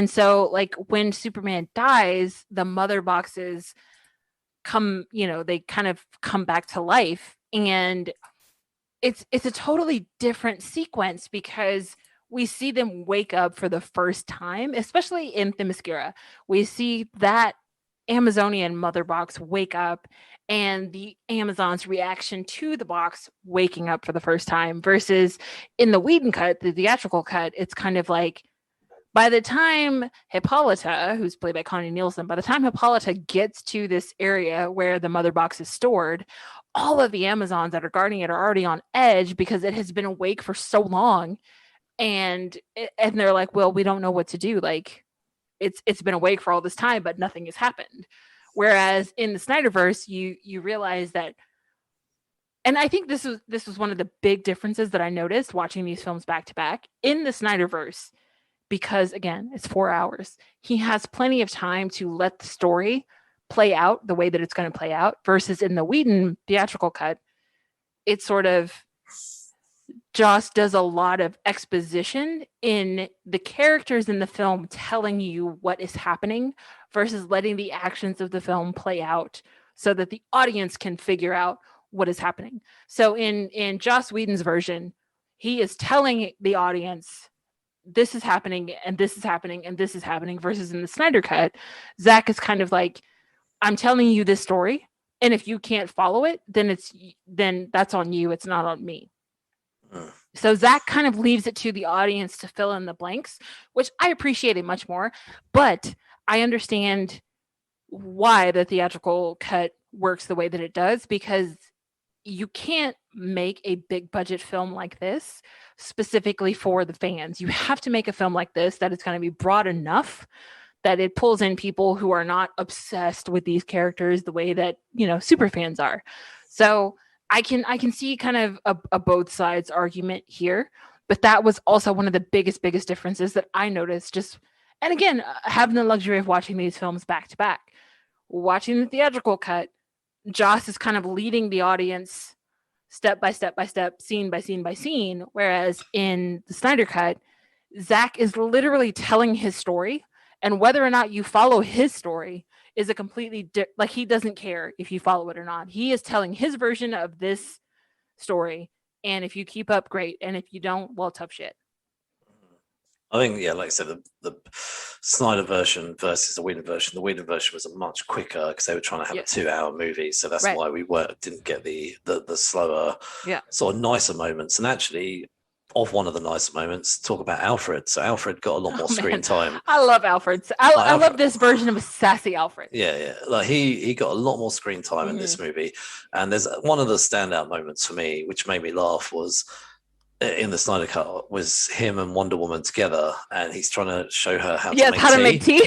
so, like, when Superman dies, the mother boxes come, they kind of come back to life, and it's a totally different sequence, because we see them wake up for the first time, especially in Themyscira. We see that Amazonian mother box wake up, and the Amazon's reaction to the box waking up for the first time, versus in the Whedon cut, the theatrical cut, it's kind of like, by the time Hippolyta, who's played by Connie Nielsen, by the time Hippolyta gets to this area where the mother box is stored, all of the Amazons that are guarding it are already on edge because it has been awake for so long. And they're like, well, we don't know what to do. Like, it's been awake for all this time, but nothing has happened. Whereas in the Snyderverse, you realize that, and I think this was one of the big differences that I noticed watching these films back to back. In the Snyderverse, because again, it's 4 hours, he has plenty of time to let the story play out the way that it's going to play out, versus in the Whedon theatrical cut, it sort of just does a lot of exposition in the characters in the film telling you what is happening, versus letting the actions of the film play out so that the audience can figure out what is happening. So in Joss Whedon's version, he is telling the audience, this is happening, and this is happening, and this is happening, versus in the Snyder cut, Zack is kind of like, I'm telling you this story, and if you can't follow it, then that's on you. It's not on me. So Zack kind of leaves it to the audience to fill in the blanks, which I appreciated much more. But I understand why the theatrical cut works the way that it does, because you can't make a big budget film like this specifically for the fans. You have to make a film like this that it's going to be broad enough that it pulls in people who are not obsessed with these characters the way that, super fans are. So I can see kind of a both sides argument here, but that was also one of the biggest differences that I noticed. And again, having the luxury of watching these films back to back, watching the theatrical cut, Joss is kind of leading the audience step by step by step, scene by scene by scene, whereas in the Snyder cut, Zack is literally telling his story. And whether or not you follow his story is a completely like, he doesn't care if you follow it or not. He is telling his version of this story, and if you keep up, great, and if you don't, well, tough shit. I think, like I said, the Snyder version versus the Whedon version. The Whedon version was a much quicker, because they were trying to have a 2-hour movie, so that's why we didn't get the slower, sort of nicer moments. And actually, of one of the nicer moments, talk about Alfred. So Alfred got a lot more screen time. I love Alfred. I love this version of sassy Alfred. Yeah. Like he got a lot more screen time in this movie. And there's one of the standout moments for me, which made me laugh, was in the Snyder cut, was him and Wonder Woman together, and he's trying to show her how to make tea.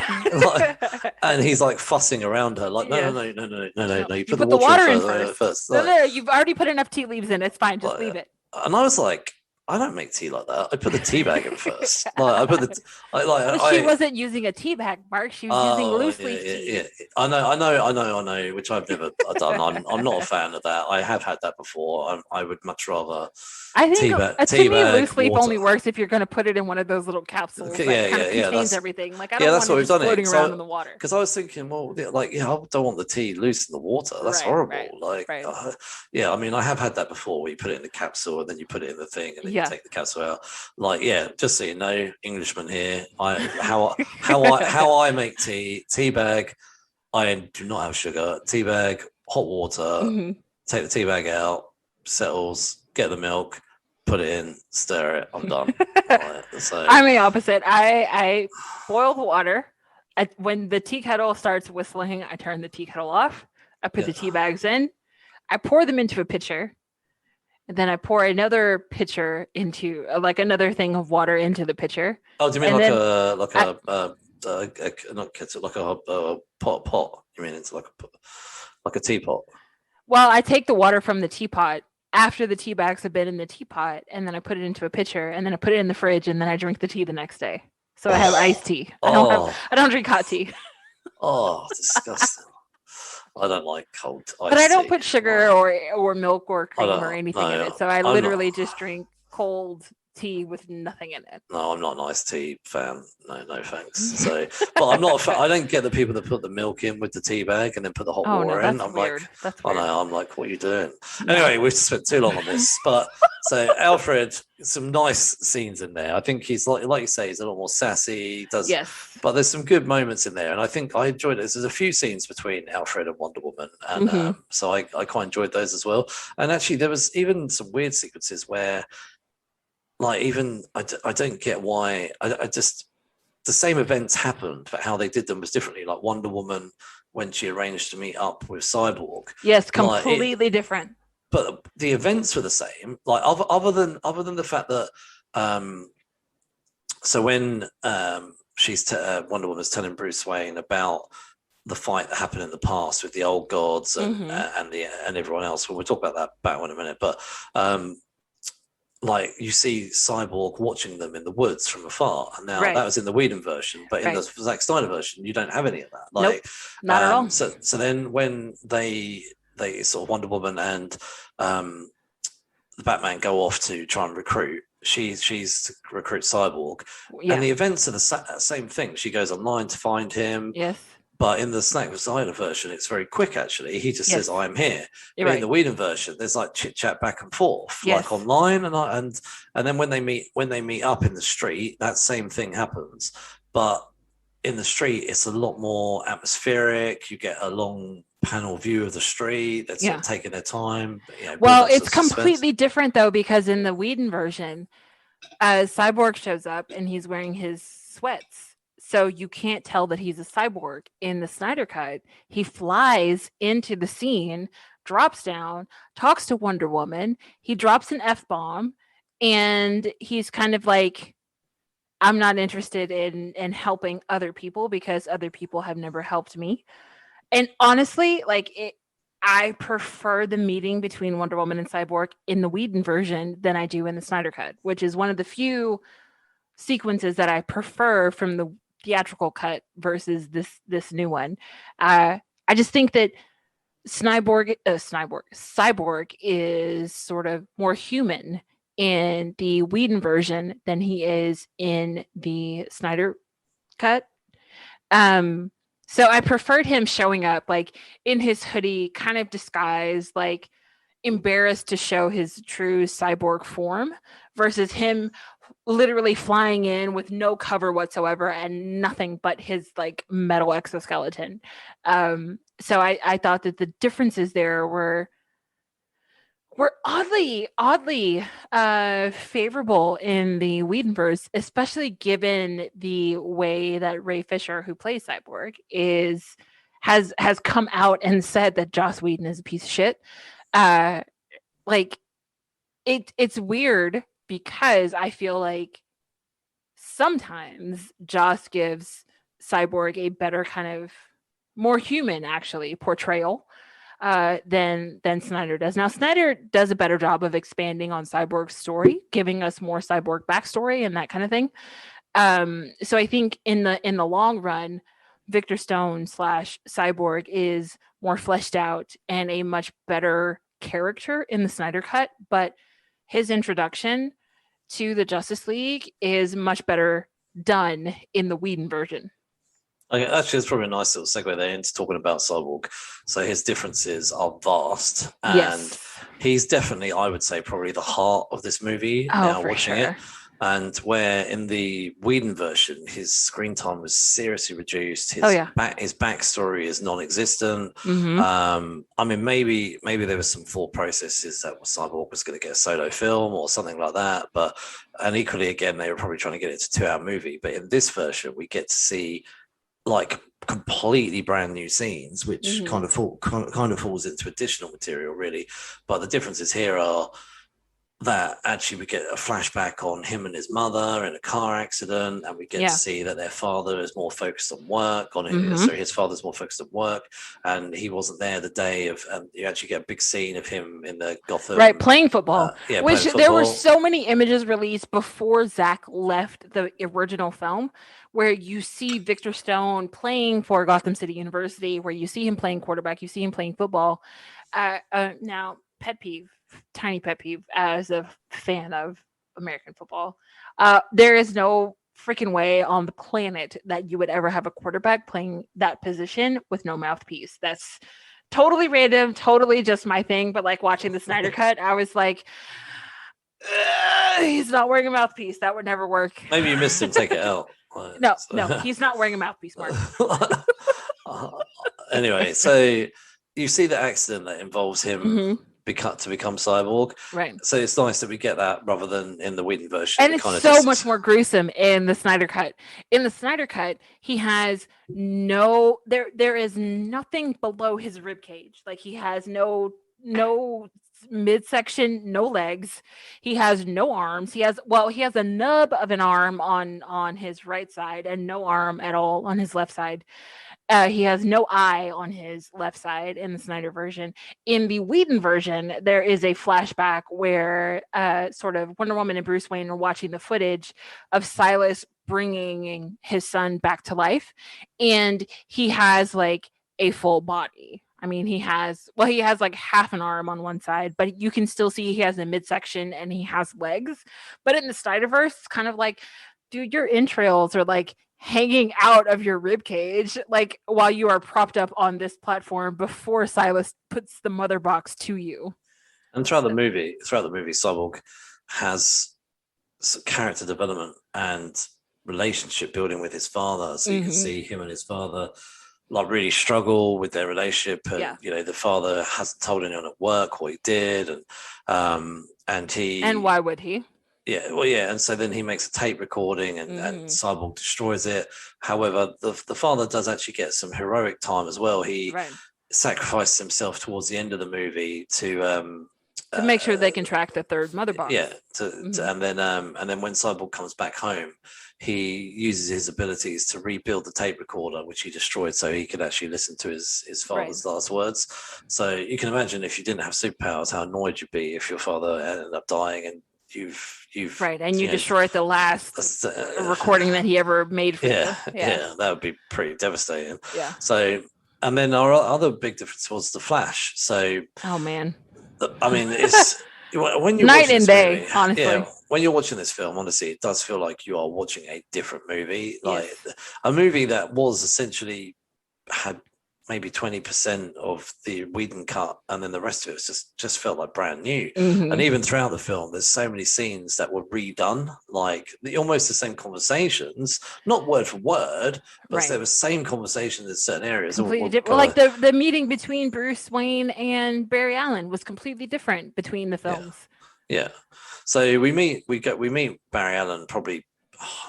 And he's like fussing around her, like, no, you put the water in first. No, you've already put enough tea leaves in. It's fine. Just leave it. And I was like, I don't make tea like that. I put the tea bag in first. Like I put the, I like Well, she wasn't using a tea bag, Mark. She was using Oh loose yeah, leaf yeah, tea. yeah. I know. Which I've never done. I'm not a fan of that. I have had that before. I would much rather I think to tea me, bag, loose leaf water. only works if you're going to put it in one of those little capsules Okay, that yeah, kind yeah, of yeah. contains everything. Like, I Yeah, don't that's want what it we've just done it. floating around in So the water. because I was thinking, well, yeah, like yeah, I don't want the tea loose in the water. That's Right, right, horrible. Like, right. yeah, I mean, I have had that before. Where you put it in the capsule and then you put it in the thing and then you Yeah. take the capsule out. Like, yeah, just so you know, Englishman here. How I make tea bag. I do not have sugar. Tea bag, hot water. Mhm. Take the tea bag out, settles. Get the milk, put it in, stir it. I'm done. Right, so I'm the opposite. I boil the water. When the tea kettle starts whistling, I turn the tea kettle off. I put yeah. the tea bags in. I pour them into a pitcher. And then I pour another pitcher into like another thing of water into the pitcher. Oh, do you mean And then I, not kettle, like a pot? You mean it's like a teapot? well, I take the water from the teapot after the tea bags have been in the teapot, and then I put it into a pitcher, and then I put it in the fridge, and then I drink the tea the next day. So I have iced Oh, tea. oh, I don't drink hot tea. oh, disgusting. I don't like cold But I iced don't tea. put sugar Like, or milk or I cream or don't anything in it. no, So I I'm not. literally just drink cold tea with nothing in it. No, I'm not an iced tea fan. No, no thanks. So, but I'm not. I don't get the people that put the milk in with the tea bag and then put the hot Oh no, water in. that's I'm like, weird. That's I weird. know. I'm like, what are you doing? No. Anyway, we've spent too long on this. But so Alfred, some nice scenes in there. I think he's like you say, he's a lot more sassy. He does, Yes. but there's some good moments in there, and I think I enjoyed it. There's a few scenes between Alfred and Wonder Woman, and Mm-hmm. so I quite enjoyed those as well. And actually, there was even some weird sequences where like even I don't get why I just the same events happened, but how they did them was differently. Like Wonder Woman when she arranged to meet up with Cyborg, Yes, like it, completely different. but the events were the same. Like other than the fact that so when Wonder Woman's telling Bruce Wayne about the fight that happened in the past with the old gods Mm-hmm. and everyone else. Well, we'll talk about that back in a minute, but um, like you see Cyborg watching them in the woods from afar. And now Right. that was in the Whedon version, but in the Right. Zack Snyder version, you don't have any of that. Nope. Like, Not at all. so then when they sort of Wonder Woman and the Batman go off to try and recruit. She's to recruit Cyborg, Yeah. and the events are the same thing. She goes online to find him, Yes. but in the Snack Snyder version, it's very quick. Actually, he just says, Yes. "I'm here." You're But in right. the Whedon version, there's like chit chat back and forth, Yes. like online, and then when they meet up in the street, that same thing happens. But in the street, it's a lot more atmospheric. You get a long panel view of the street. They're sort Yeah. of taking their time. Well, it's completely different though because in the Whedon version, Cyborg shows up and he's wearing his sweats. So you can't tell that he's a cyborg. In the Snyder Cut, he flies into the scene, drops down, talks to Wonder Woman. He drops an F bomb, and he's kind of like, I'm not interested in helping other people because other people have never helped me. And honestly, I prefer the meeting between Wonder Woman and Cyborg in the Whedon version than I do in the Snyder Cut, which is one of the few sequences that I prefer from the theatrical cut versus this new one. I just think that Cyborg is sort of more human in the Whedon version than he is in the Snyder cut. So I preferred him showing up like in his hoodie, kind of disguised, like embarrassed to show his true cyborg form versus him literally flying in with no cover whatsoever and nothing but his like metal exoskeleton. So I thought that the differences there were oddly favorable in the Whedonverse, especially given the way that Ray Fisher, who plays Cyborg, has come out and said that Joss Whedon is a piece of shit. Uh, like it's weird because I feel like sometimes Joss gives Cyborg a better kind of more human actually portrayal. than Snyder does. Now, Snyder does a better job of expanding on Cyborg's story, giving us more Cyborg backstory and that kind of thing. So I think in the long run, Victor Stone slash Cyborg is more fleshed out and a much better character in the Snyder cut, but his introduction to the Justice League is much better done in the Whedon version. Okay, actually, it's probably a nice little segue there into talking about Cyborg. So his differences are vast, and Yes. he's definitely, I would say, probably the heart of this movie. Oh, Now for watching sure. it, and where in the Whedon version, his screen time was seriously reduced. Oh yeah. His backstory is non-existent. Mm-hmm. I mean, maybe there was some thought processes that Cyborg was going to get a solo film or something like that, but and equally again, they were probably trying to get it to a 2-hour movie. But in this version, we get to see like completely brand new scenes, which Mm-hmm. kind of falls into additional material, really. But the differences here are that actually we get a flashback on him and his mother in a car accident, and we get to see that their father is more focused on work. His father's more focused on work, and he wasn't there the day of. And you actually get a big scene of him in the Gotham, right, playing football. Playing Which football. There were so many images released before Zack left the original film, where you see Victor Stone playing for Gotham City University, where you see him playing quarterback, you see him playing football. Now, tiny pet peeve as a fan of American football. There is no freaking way on the planet that you would ever have a quarterback playing that position with no mouthpiece. That's totally random, totally just my thing. But like watching the Snyder cut, I was like, he's not wearing a mouthpiece. That would never work. Maybe you missed him take it out. No, he's not wearing a mouthpiece, Mark. Anyway, so you see the accident that involves him to become Cyborg. Right. So it's nice that we get that rather than in the Whedon version. And it's so much more gruesome in the Snyder cut. In the Snyder cut, he has there is nothing below his rib cage. Like he has no midsection, no legs. He has no arms. He has a nub of an arm on his right side and no arm at all on his left side. He has no eye on his left side in the Snyder version. In the Whedon version, there is a flashback where sort of Wonder Woman and Bruce Wayne are watching the footage of Silas bringing his son back to life. And he has like a full body. I mean, he has like half an arm on one side, but you can still see he has a midsection and he has legs. But in the Snyderverse, it's kind of like, dude, your entrails are like hanging out of your rib cage, like while you are propped up on this platform before Silas puts the mother box to you. And throughout the movie, Cyborg has character development and relationship building with his father. So you can see him and his father like really struggle with their relationship, and the father hasn't told anyone at work what he did, and why would he? And so then he makes a tape recording and Cyborg destroys it. However, the father does actually get some heroic time as well. He sacrifices himself towards the end of the movie to make sure they can track the third mother box. And then when Cyborg comes back home, he uses his abilities to rebuild the tape recorder, which he destroyed, so he could actually listen to his father's last words. So you can imagine if you didn't have superpowers, how annoyed you'd be if your father ended up dying and you've right, and you destroyed the last recording that he ever made for you. Yeah, that would be pretty devastating. Yeah. So, and then our other big difference was the Flash. So, oh man, I mean, it's when you're night and day, movie, honestly. When you're watching this film, honestly, it does feel like you are watching a different movie, like a movie that was essentially had maybe 20% of the Whedon cut, and then the rest of it was just felt like brand new. And even throughout the film, there's so many scenes that were redone, like almost the same conversations, not word for word, but there were same conversations in certain areas. Completely different. Well, like the meeting between Bruce Wayne and Barry Allen was completely different between the films. Yeah. So we meet Barry Allen probably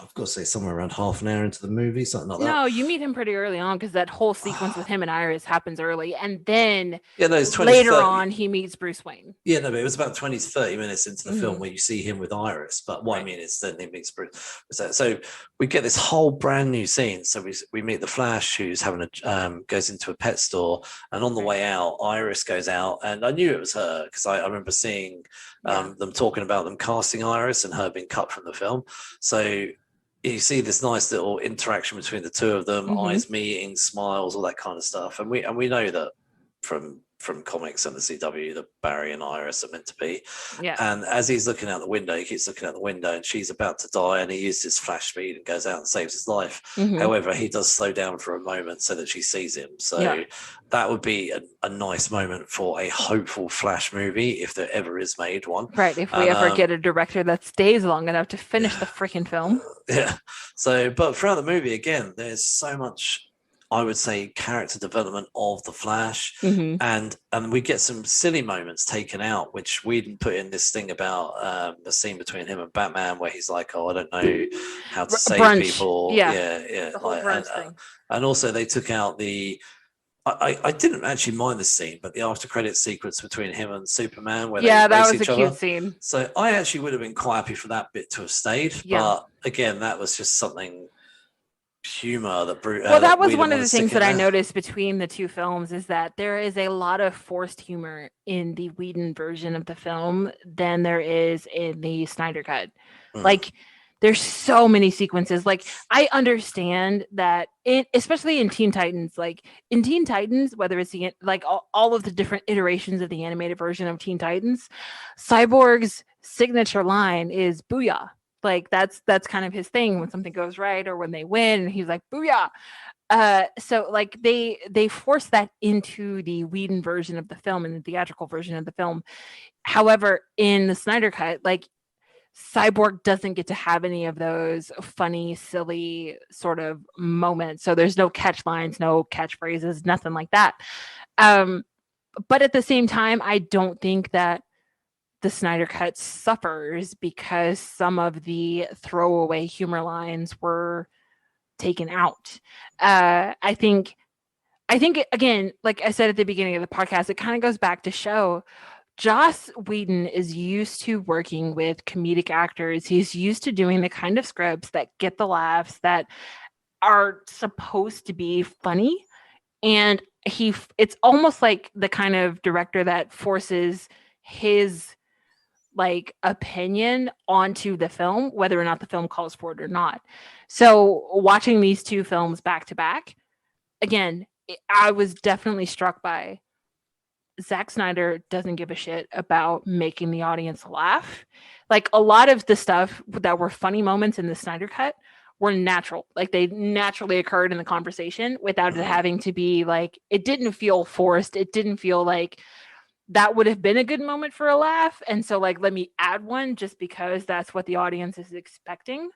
I've got to say somewhere around half an hour into the movie, something like that. No, you meet him pretty early on because that whole sequence with him and Iris happens early, and then Yeah, no, it's 20 to later 30. on he meets Bruce Wayne. Yeah, no, but it was about 20 to 30 minutes into the film Mm-hmm. where you see him with Iris. But what I Right. mean is then he meets Bruce. So we get this whole brand new scene. So we meet the Flash, who's having goes into a pet store, and on the Right. way out, Iris goes out, and I knew it was her because I remember seeing Yeah. them talking about them casting Iris and her being cut from the film. So you see this nice little interaction between the two of them, Mm-hmm. eyes meeting, smiles, all that kind of stuff, and we know that from comics and the CW that Barry and Iris are meant to be. Yeah. And as he's looking out the window, he keeps looking out the window, and she's about to die, and he uses his flash speed and goes out and saves his life. Mm-hmm. However, he does slow down for a moment so that she sees him. So Yeah. that would be a nice moment for a hopeful Flash movie if there ever is made one. Right. If we ever get a director that stays long enough to finish the freaking film. Yeah. So, but throughout the movie, again, there's so much, I would say, character development of the Flash, Mm-hmm. and we get some silly moments taken out, which we didn't put in this thing about the scene between him and Batman, where he's like, "Oh, I don't know how to save Brunch. people." Yeah. Yeah. The whole Like, brunch thing. and also they took out the. I didn't actually mind the scene, but the after credit sequence between him and Superman, where Yeah, they that race was a each cute other. scene. So I actually would have been quite happy for that bit to have stayed. Yeah. But again, that was just something humor that Well, that was we one didn't of want the to stick things in that I there. noticed between the two films is that there is a lot of forced humor in the Whedon version of the film than there is in the Snyder cut. Mm. Like, there's so many sequences. Like, I understand that especially in Teen Titans, like in Teen Titans, whether it's like all of the different iterations of the animated version of Teen Titans, Cyborg's signature line is "Booyah." Like that's kind of his thing when something goes right or when they win, and he's like "Booyah." So like they force that into the Whedon version of the film and the theatrical version of the film. However, in the Snyder cut, like Cyborg doesn't get to have any of those funny, silly sort of moments. So there's no catch lines, no catchphrases, nothing like that. But at the same time, I don't think that the Snyder cut suffers because some of the throwaway humor lines were taken out. I think again, like I said at the beginning of the podcast, it kind of goes back to show Joss Whedon is used to working with comedic actors. He's used to doing the kind of scripts that get the laughs, that are supposed to be funny. And it's almost like the kind of director that forces his like opinion onto the film, whether or not the film calls for it or not. So watching these two films back to back, again, I was definitely struck by Zack Snyder doesn't give a shit about making the audience laugh. Like a lot of the stuff that were funny moments in the Snyder cut were natural. Like they naturally occurred in the conversation without it having to be like, it didn't feel forced. It didn't feel like that would have been a good moment for a laugh. And so like, let me add one just because that's what the audience is expecting.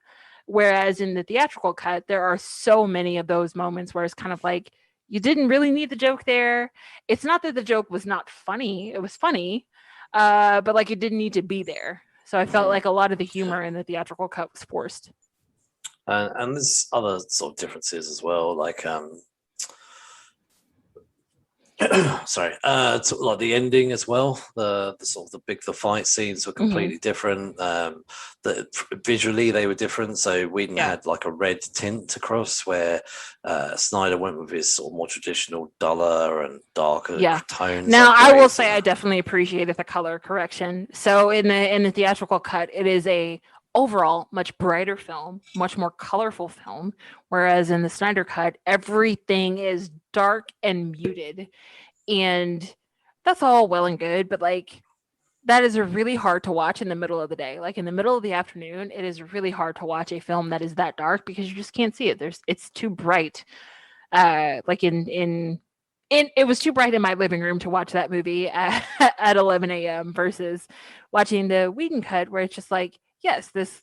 Whereas in the theatrical cut, there are so many of those moments where it's kind of like, you didn't really need the joke there. It's not that the joke was not funny. It was funny, but like it didn't need to be there. So I felt like a lot of the humor in the theatrical cut was forced. And there's other sort of differences as well, like sorry, like the ending as well. The sort of the fight scenes were completely different. Visually they were different. So Whedon had like a red tint across, where Snyder went with his sort of more traditional, duller and darker tones. Now like I will say I definitely appreciated the color correction. So in the theatrical cut, it is a overall much brighter film, much more colorful film, whereas in the Snyder cut, everything is dark and muted. And that's all well and good, but like that is really hard to watch in the middle of the day. Like in the middle of the afternoon, it is really hard to watch a film that is that dark because you just can't see it. It's too bright. Like it was too bright in my living room to watch that movie at 11 a.m. versus watching the Whedon cut where it's just like, yes, this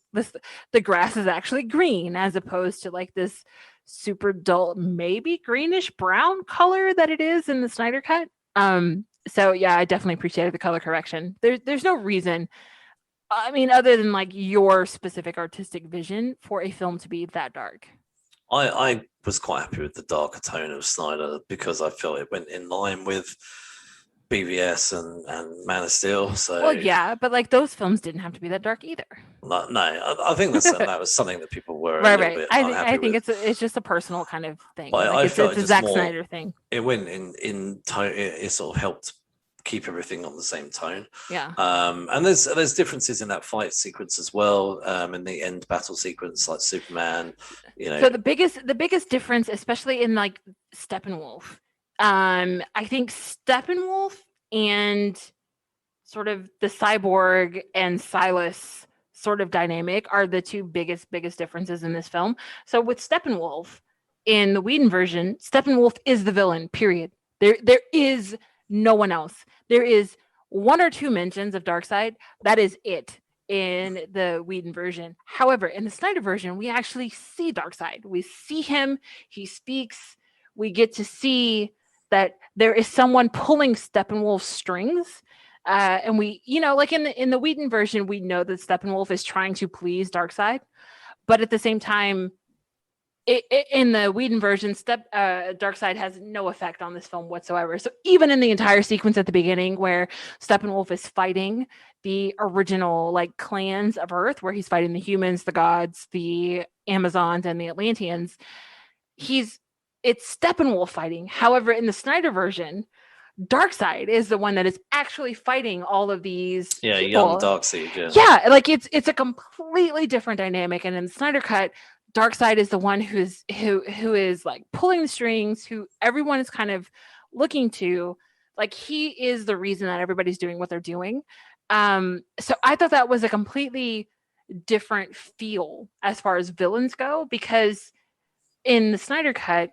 the grass is actually green as opposed to like this super dull, maybe greenish brown color that it is in the Snyder cut. So yeah, I definitely appreciated the color correction. There's no reason. I mean, other than like your specific artistic vision for a film to be that dark. I was quite happy with the darker tone of Snyder because I felt it went in line with BVS and Man of Steel. Well, So yeah, but like those films didn't have to be that dark either. no, I think that was something that people were a Right, little right. bit I unhappy think with. it's just a personal kind of thing. But Like I felt it's it a just Zack more. Snyder thing. It went in tone. It sort of helped keep everything on the same tone. Yeah. And there's differences in that fight sequence as well. In the end battle sequence, like Superman, you know. So the biggest difference, especially in like Steppenwolf, I think Steppenwolf and sort of the cyborg and Silas sort of dynamic are the two biggest differences in this film. So with Steppenwolf in the Whedon version, Steppenwolf is the villain. Period. There is no one else. There is one or two mentions of Darkseid. That is it in the Whedon version. However, in the Snyder version, we actually see Darkseid. We see him. He speaks. We get to see that there is someone pulling Steppenwolf's strings, and we, like in the Whedon version, we know that Steppenwolf is trying to please Darkseid, but at the same time, in the Whedon version, Darkseid has no effect on this film whatsoever. So even in the entire sequence at the beginning, where Steppenwolf is fighting the original like clans of Earth, where he's fighting the humans, the gods, the Amazons, and the Atlanteans, it's Steppenwolf fighting. However, in the Snyder version, Darkseid is the one that is actually fighting all of these Young people. Darkseid. Yeah, like it's a completely different dynamic. And in the Snyder cut, Darkseid is the one who is like pulling the strings, who everyone is kind of looking to. Like he is the reason that everybody's doing what they're doing. So I thought that was a completely different feel as far as villains go, because in the Snyder cut,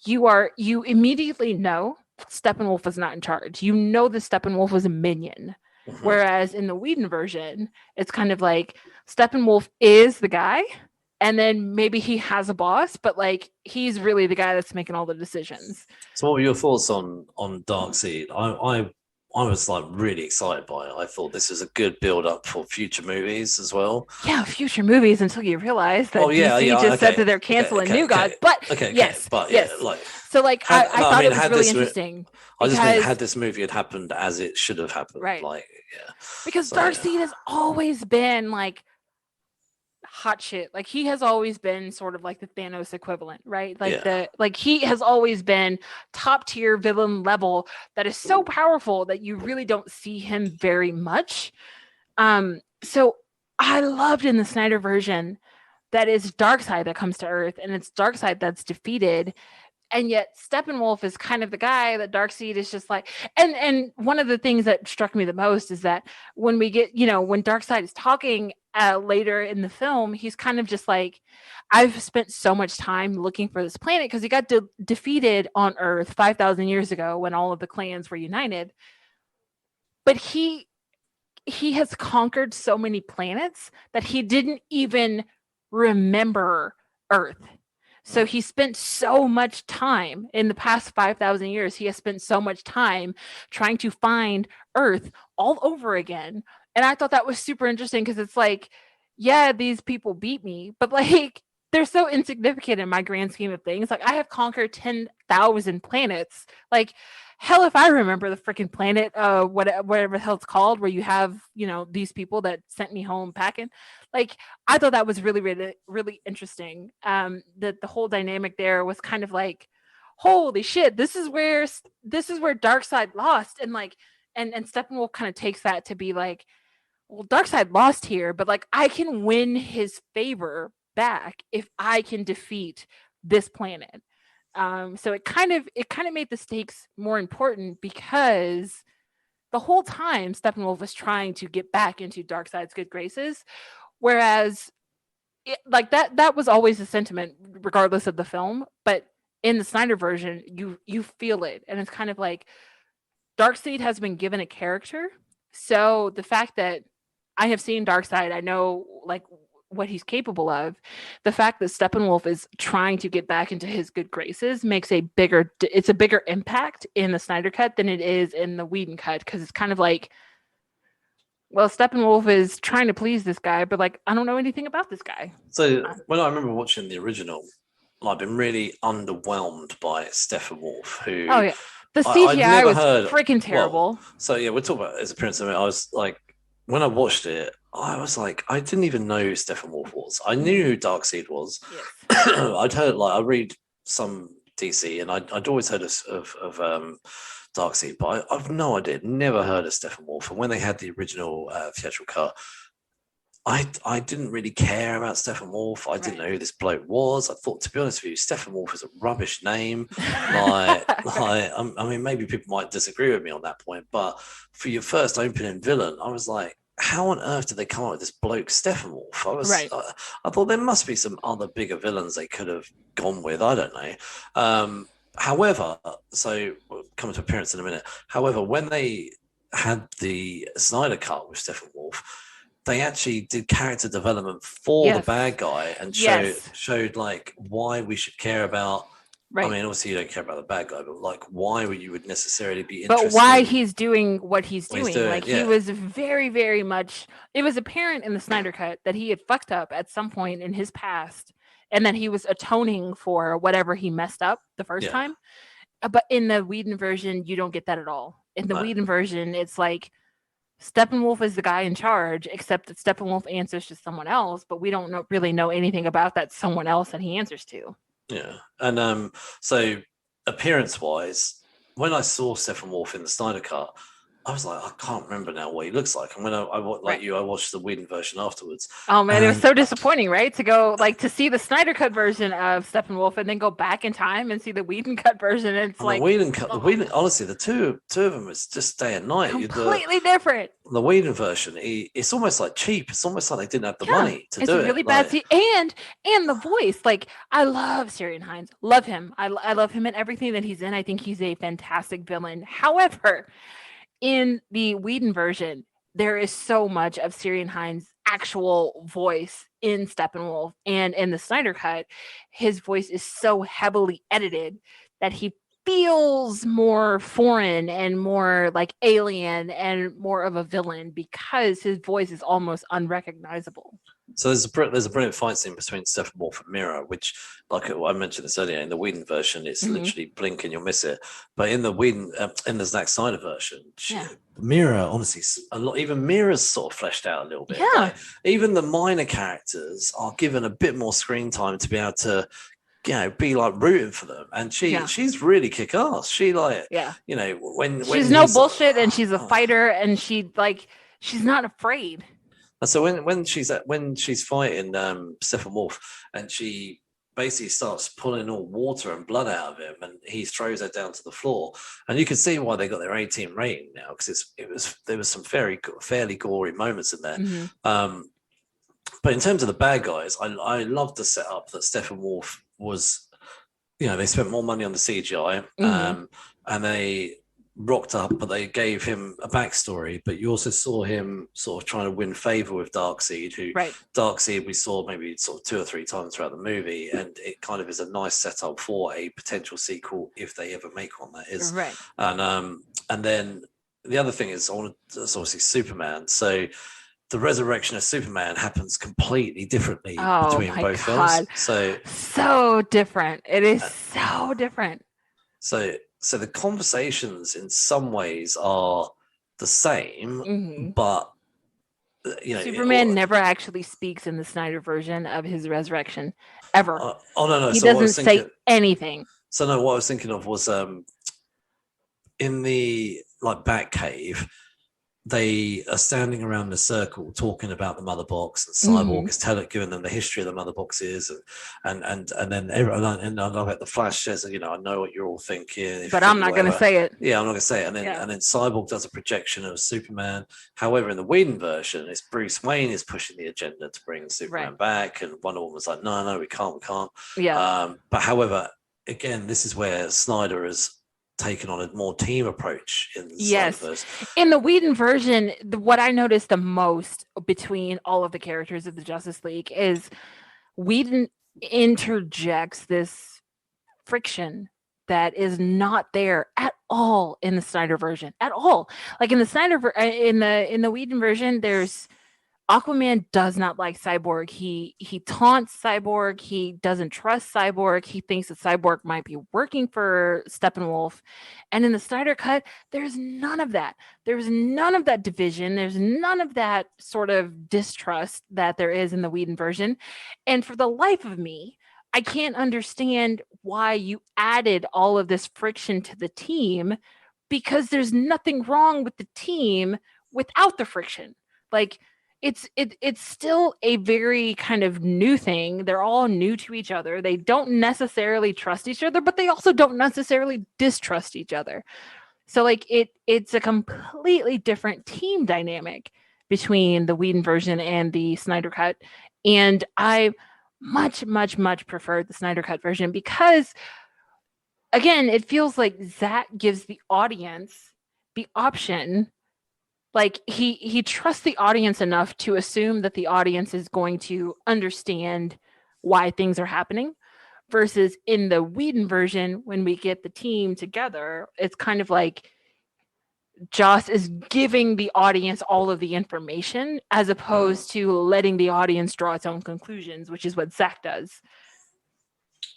you immediately know Steppenwolf was not in charge. You know the Steppenwolf was a minion. Mm-hmm. Whereas in the Whedon version, it's kind of like Steppenwolf is the guy, and then maybe he has a boss, but like he's really the guy that's making all the decisions. So, what were your thoughts on Darkseid? I was like really excited by it. I thought this was a good build up for future movies as well. Yeah, future movies until you realize that DC just said that they're canceling New Gods. But yes, like so like I thought it was really interesting. I just think had this movie had happened as it should have happened, right? Like, yeah, because Darkseid has always been like hot shit. Like he has always been sort of like the Thanos equivalent, right? Like he has always been top tier villain level that is so powerful that you really don't see him very much. So I loved in the Snyder version that is Darkseid that comes to Earth, and it's Darkseid that's defeated. And yet Steppenwolf is kind of the guy that Darkseid is just like, and one of the things that struck me the most is that when we get, when Darkseid is talking later in the film, he's kind of just like, I've spent so much time looking for this planet because he got defeated on Earth 5,000 years ago when all of the clans were united. But he has conquered so many planets that he didn't even remember Earth. So he spent so much time in the past 5,000 years. He has spent so much time trying to find Earth all over again. And I thought that was super interesting because it's like, yeah, these people beat me, but like they're so insignificant in my grand scheme of things. Like I have conquered 10,000 planets. Like hell, if I remember the freaking planet, whatever the hell it's called, where you have, these people that sent me home packing. Like I thought that was really, really, really interesting. That the whole dynamic there was kind of like, holy shit, this is where Darkseid lost, and like, and Steppenwolf kind of takes that to be like, well, Darkseid lost here, but like I can win his favor back if I can defeat this planet. So it kind of made the stakes more important because the whole time Steppenwolf was trying to get back into Darkseid's good graces, whereas like that was always a sentiment regardless of the film. But in the Snyder version, you feel it, and it's kind of like Darkseid has been given a character. So the fact that I have seen Darkseid, I know like what he's capable of. The fact that Steppenwolf is trying to get back into his good graces makes a bigger impact in the Snyder cut than it is in the Whedon cut, because it's kind of like Well, Steppenwolf is trying to please this guy, but like, I don't know anything about this guy. So when I remember watching the original, I've been really underwhelmed by Steppenwolf, Oh who yeah, the I'd CGI never was heard. freaking Well, terrible. so yeah, we're talking about his appearance. I mean, I was like, when I watched it, I was like, I didn't even know who Steppenwolf was. I knew who Darkseid was. Yes. I'd heard like I read some DC, and I'd always heard of Darkseid, but I've no idea, never heard of Steppenwolf. And when they had the original theatrical cut, I didn't really care about Steppenwolf. I didn't know who this bloke was. I thought, to be honest with you, Steppenwolf is a rubbish name. I mean, maybe people might disagree with me on that point, but for your first opening villain, I was like, how on earth did they come up with this bloke Steppenwolf? Right. I thought there must be some other bigger villains they could have gone with. I don't know. However, so we'll come to appearance in a minute. However, when they had the Snyder cut with Steppenwolf, they actually did character development for the bad guy and showed like why we should care about. Right. I mean, obviously you don't care about the bad guy, but like why you would necessarily be but interested why in he's doing what he's doing. Like he was very, very much. It was apparent in the Snyder cut that he had fucked up at some point in his past, and that he was atoning for whatever he messed up the first time. But in the Whedon version, you don't get that at all. In the Whedon version, it's like Steppenwolf is the guy in charge, except that Steppenwolf answers to someone else, but we don't really know anything about that someone else that he answers to. Yeah, and so appearance-wise, when I saw Steppenwolf in the Snyder cut, I was like, I can't remember now what he looks like. And when I watched the Whedon version afterwards. Oh man, it was so disappointing, right? To go like to see the Snyder cut version of Steppenwolf and then go back in time and see the Whedon cut version. And it's like the Whedon cut. The Whedon, honestly, the two of them is just day and night. Completely different. The Whedon version, it's almost like cheap. It's almost like they didn't have the money to do it. It's really bad. And the voice, like I love Syrian Hines, love him. I love him in everything that he's in. I think he's a fantastic villain. However, in the Whedon version, there is so much of Syrian Hines' actual voice in Steppenwolf, and in the Snyder cut, his voice is so heavily edited that he feels more foreign and more like alien and more of a villain because his voice is almost unrecognizable. So there's a brilliant fight scene between Steppenwolf and Mira, which, like I mentioned this earlier, in the Whedon version, it's literally blink and you'll miss it. But in the in the Zack Snyder version, Mira, honestly, even Mira's sort of fleshed out a little bit. Yeah. Like, even the minor characters are given a bit more screen time to be able to, be like rooting for them, and she's really kick ass. She when she's no bullshit, and she's a fighter, and she's not afraid. So when she's fighting Steppenwolf, and she basically starts pulling all water and blood out of him, and he throws her down to the floor, and you can see why they got their 18 rating now, because there was some fairly gory moments in there. But in terms of the bad guys, I love the setup that Steppenwolf was. They spent more money on the CGI, and they rocked up, but they gave him a backstory. But you also saw him sort of trying to win favor with Darkseid, Darkseid we saw maybe sort of 2 or 3 times throughout the movie, and it kind of is a nice setup for a potential sequel if they ever make one. That is right. And then the other thing is, it's obviously Superman. So the resurrection of Superman happens completely differently between both films. So different. It is so different. So the conversations in some ways are the same, but Superman never actually speaks in the Snyder version of his resurrection ever. No, he doesn't say anything. So no, what I was thinking of was in the Batcave, they are standing around the circle talking about the mother box, and Cyborg is giving them the history of the mother boxes, and then everyone, and I love it. The Flash says, I know what you're all thinking, but I'm not going to say it. Yeah, I'm not going to say it. And then Cyborg does a projection of Superman. However, in the Whedon version, it's Bruce Wayne is pushing the agenda to bring Superman back, and Wonder Woman was like, no, we can't. Yeah. But however, again, this is where Snyder has taken on a more team approach in the In the Whedon version, what I noticed the most between all of the characters of the Justice League is Whedon interjects this friction that is not there at all in the Snyder version at all. Like in the in the Whedon version, there's Aquaman does not like Cyborg. He taunts Cyborg. He doesn't trust Cyborg. He thinks that Cyborg might be working for Steppenwolf. And in the Snyder cut, there's none of that. There's none of that division. There's none of that sort of distrust that there is in the Whedon version. And for the life of me, I can't understand why you added all of this friction to the team, because there's nothing wrong with the team without the friction. Like it's still a very kind of new thing. They're all new to each other. They don't necessarily trust each other, but they also don't necessarily distrust each other. So like it's a completely different team dynamic between the Whedon version and the Snyder cut. And I much preferred the Snyder cut version because again, it feels like Zack gives the audience the option. Like he trusts the audience enough to assume that the audience is going to understand why things are happening, versus in the Whedon version, when we get the team together, it's kind of like Joss is giving the audience all of the information as opposed to letting the audience draw its own conclusions, which is what Zack does.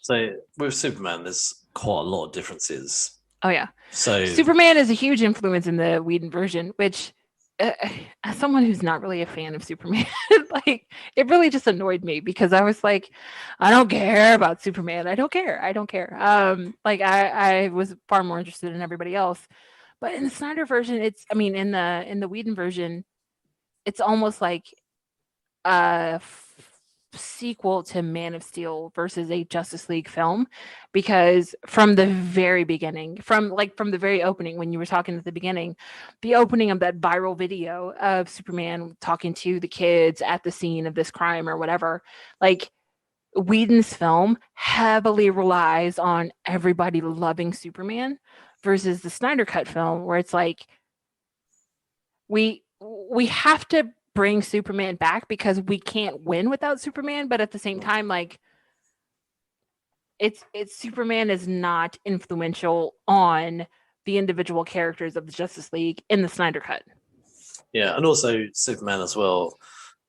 So with Superman, there's quite a lot of differences. Oh yeah. So Superman is a huge influence in the Whedon version, which as someone who's not really a fan of Superman, like it really just annoyed me because I was like, I don't care about Superman. I don't care. Like I was far more interested in everybody else. But in the Snyder version, in the Whedon version, it's almost like a sequel to Man of Steel versus a Justice League film, because from the very beginning, from the very opening, when you were talking at the beginning, the opening of that viral video of Superman talking to the kids at the scene of this crime or whatever, like Whedon's film heavily relies on everybody loving Superman, versus the Snyder cut film where it's like we have to bring Superman back because we can't win without Superman, but at the same time, like it's Superman is not influential on the individual characters of the Justice League in the Snyder cut. Yeah, and also Superman as well.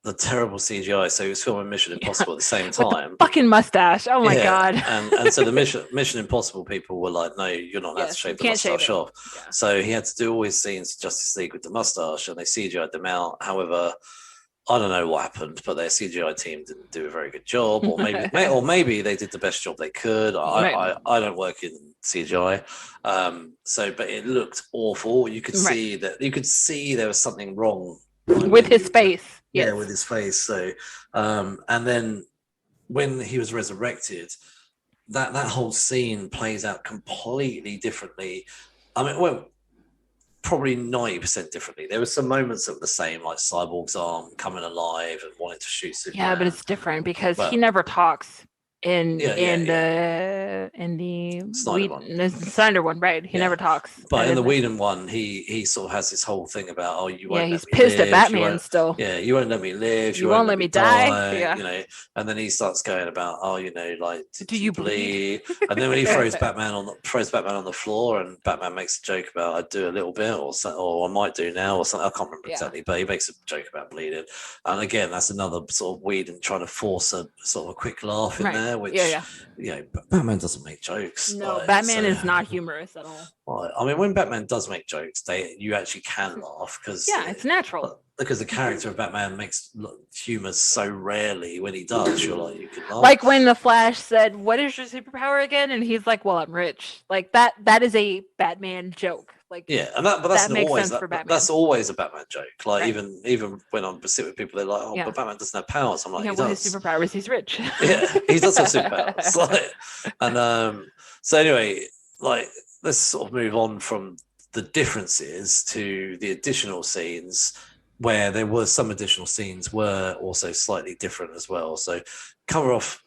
The terrible CGI. So he was filming Mission Impossible at the same time. With the fucking mustache. Oh my god. And so the Mission Impossible people were like, no, you're not allowed to shave the mustache off. Yeah. So he had to do all his scenes in Justice League with the mustache, and they CGI'd them out. However, I don't know what happened, but their CGI team didn't do a very good job, or maybe they did the best job they could. I don't work in CGI, but it looked awful. You could see there was something wrong with his face. Yes. Yeah, with his face. So, and then when he was resurrected, that whole scene plays out completely differently. I mean, well, probably 90% differently. There were some moments that were the same, like Cyborg's arm coming alive and wanting to shoot Superman. Yeah, but it's different because he never talks in the Snyder one, right? He never talks. But in the Whedon one, he sort of has this whole thing about, you won't he's pissed at Batman still. Yeah, you won't let me live. You won't let me die. Yeah. You know, and then he starts going about, like, do you bleed? And then when he throws Batman on the floor, and Batman makes a joke about, I'd do a little bit, or I might do now, or something. I can't remember exactly, but he makes a joke about bleeding. And again, that's another sort of Whedon trying to force a sort of a quick laugh in there. Which, Batman doesn't make jokes. No, Batman is not humorous at all. I mean, when Batman does make jokes, you actually can laugh because it's natural. Because the character of Batman makes humor so rarely. When he does, you're like, you can laugh. Like when the Flash said, "What is your superpower again?" and he's like, "Well, I'm rich." Like that is a Batman joke. Like that makes sense for Batman. That's always a Batman joke. Like even when I'm sit with people, they're like, but Batman doesn't have powers. I'm like, he does. His superpower is he's rich. Yeah, he does have superpowers. So anyway, like let's sort of move on from the differences to the additional scenes, where there were some additional scenes were also slightly different as well. So cover off,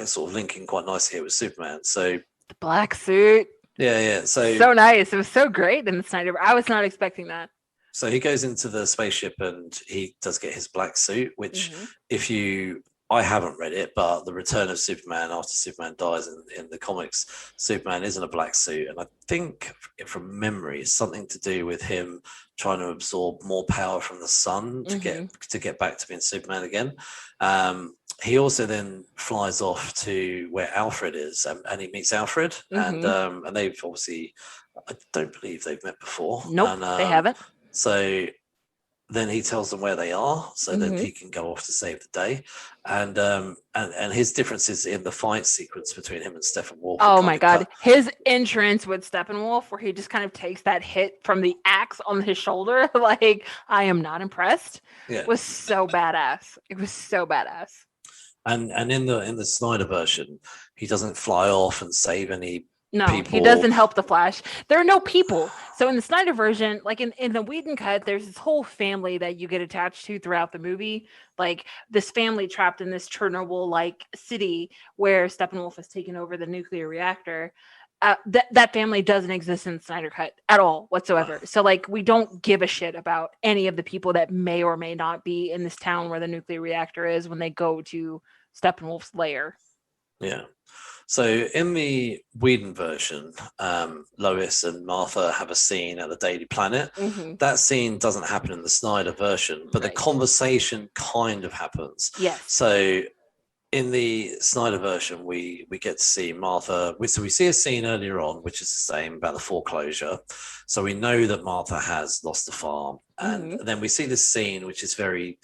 sort of linking quite nicely here with Superman. So the black suit. Yeah. So nice. It was so great in the Snyder. I was not expecting that. So he goes into the spaceship and he does get his black suit, which if you I haven't read it, but the Return of Superman after Superman dies in the comics, Superman is in a black suit, and I think from memory, it's something to do with him trying to absorb more power from the sun to get back to being Superman again. He also then flies off to where Alfred is, and he meets Alfred, and they've obviously, I don't believe they've met before. Nope, And they haven't. so then he tells them where they are, so that he can go off to save the day. And his differences in the fight sequence between him and Steppenwolf. Oh my god, his entrance with Steppenwolf, where he just kind of takes that hit from the axe on his shoulder, like I am not impressed. Was so badass. It was so badass. And in the Snyder version, he doesn't fly off and save any. No, people. He doesn't help the Flash. There are no people. So in the Snyder version, like in the Whedon cut, there's this whole family that you get attached to throughout the movie. Like this family trapped in this Chernobyl-like city where Steppenwolf has taken over the nuclear reactor. That family doesn't exist in the Snyder cut at all whatsoever. So like we don't give a shit about any of the people that may or may not be in this town where the nuclear reactor is when they go to Steppenwolf's lair. Yeah. So in the Whedon version, Lois and Martha have a scene at the Daily Planet. That scene doesn't happen in the Snyder version, but the conversation kind of happens. Yes. So in the Snyder version, we get to see Martha. So we see a scene earlier on, which is the same about the foreclosure. So we know that Martha has lost the farm. And then we see this scene, which is very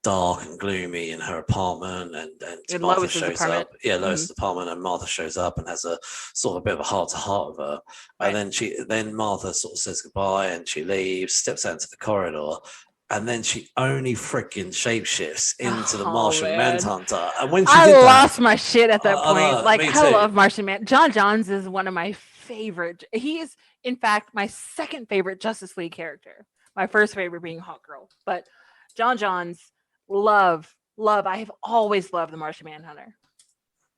dark and gloomy in her apartment, and Martha Lois' shows apartment. up. Yeah, Lois' apartment, and Martha shows up and has a sort of a bit of a heart-to-heart with her. Right. And then Martha sort of says goodbye and she leaves, steps out into the corridor, and then she only freaking shapeshifts into the Martian Manhunter. And when she lost my shit at that point. Like I love Martian Man. John Johns is one of my favorite. He is, in fact, my second favorite Justice League character. My first favorite being Hawkgirl, but John Johns. Love. I have always loved the Martian Manhunter.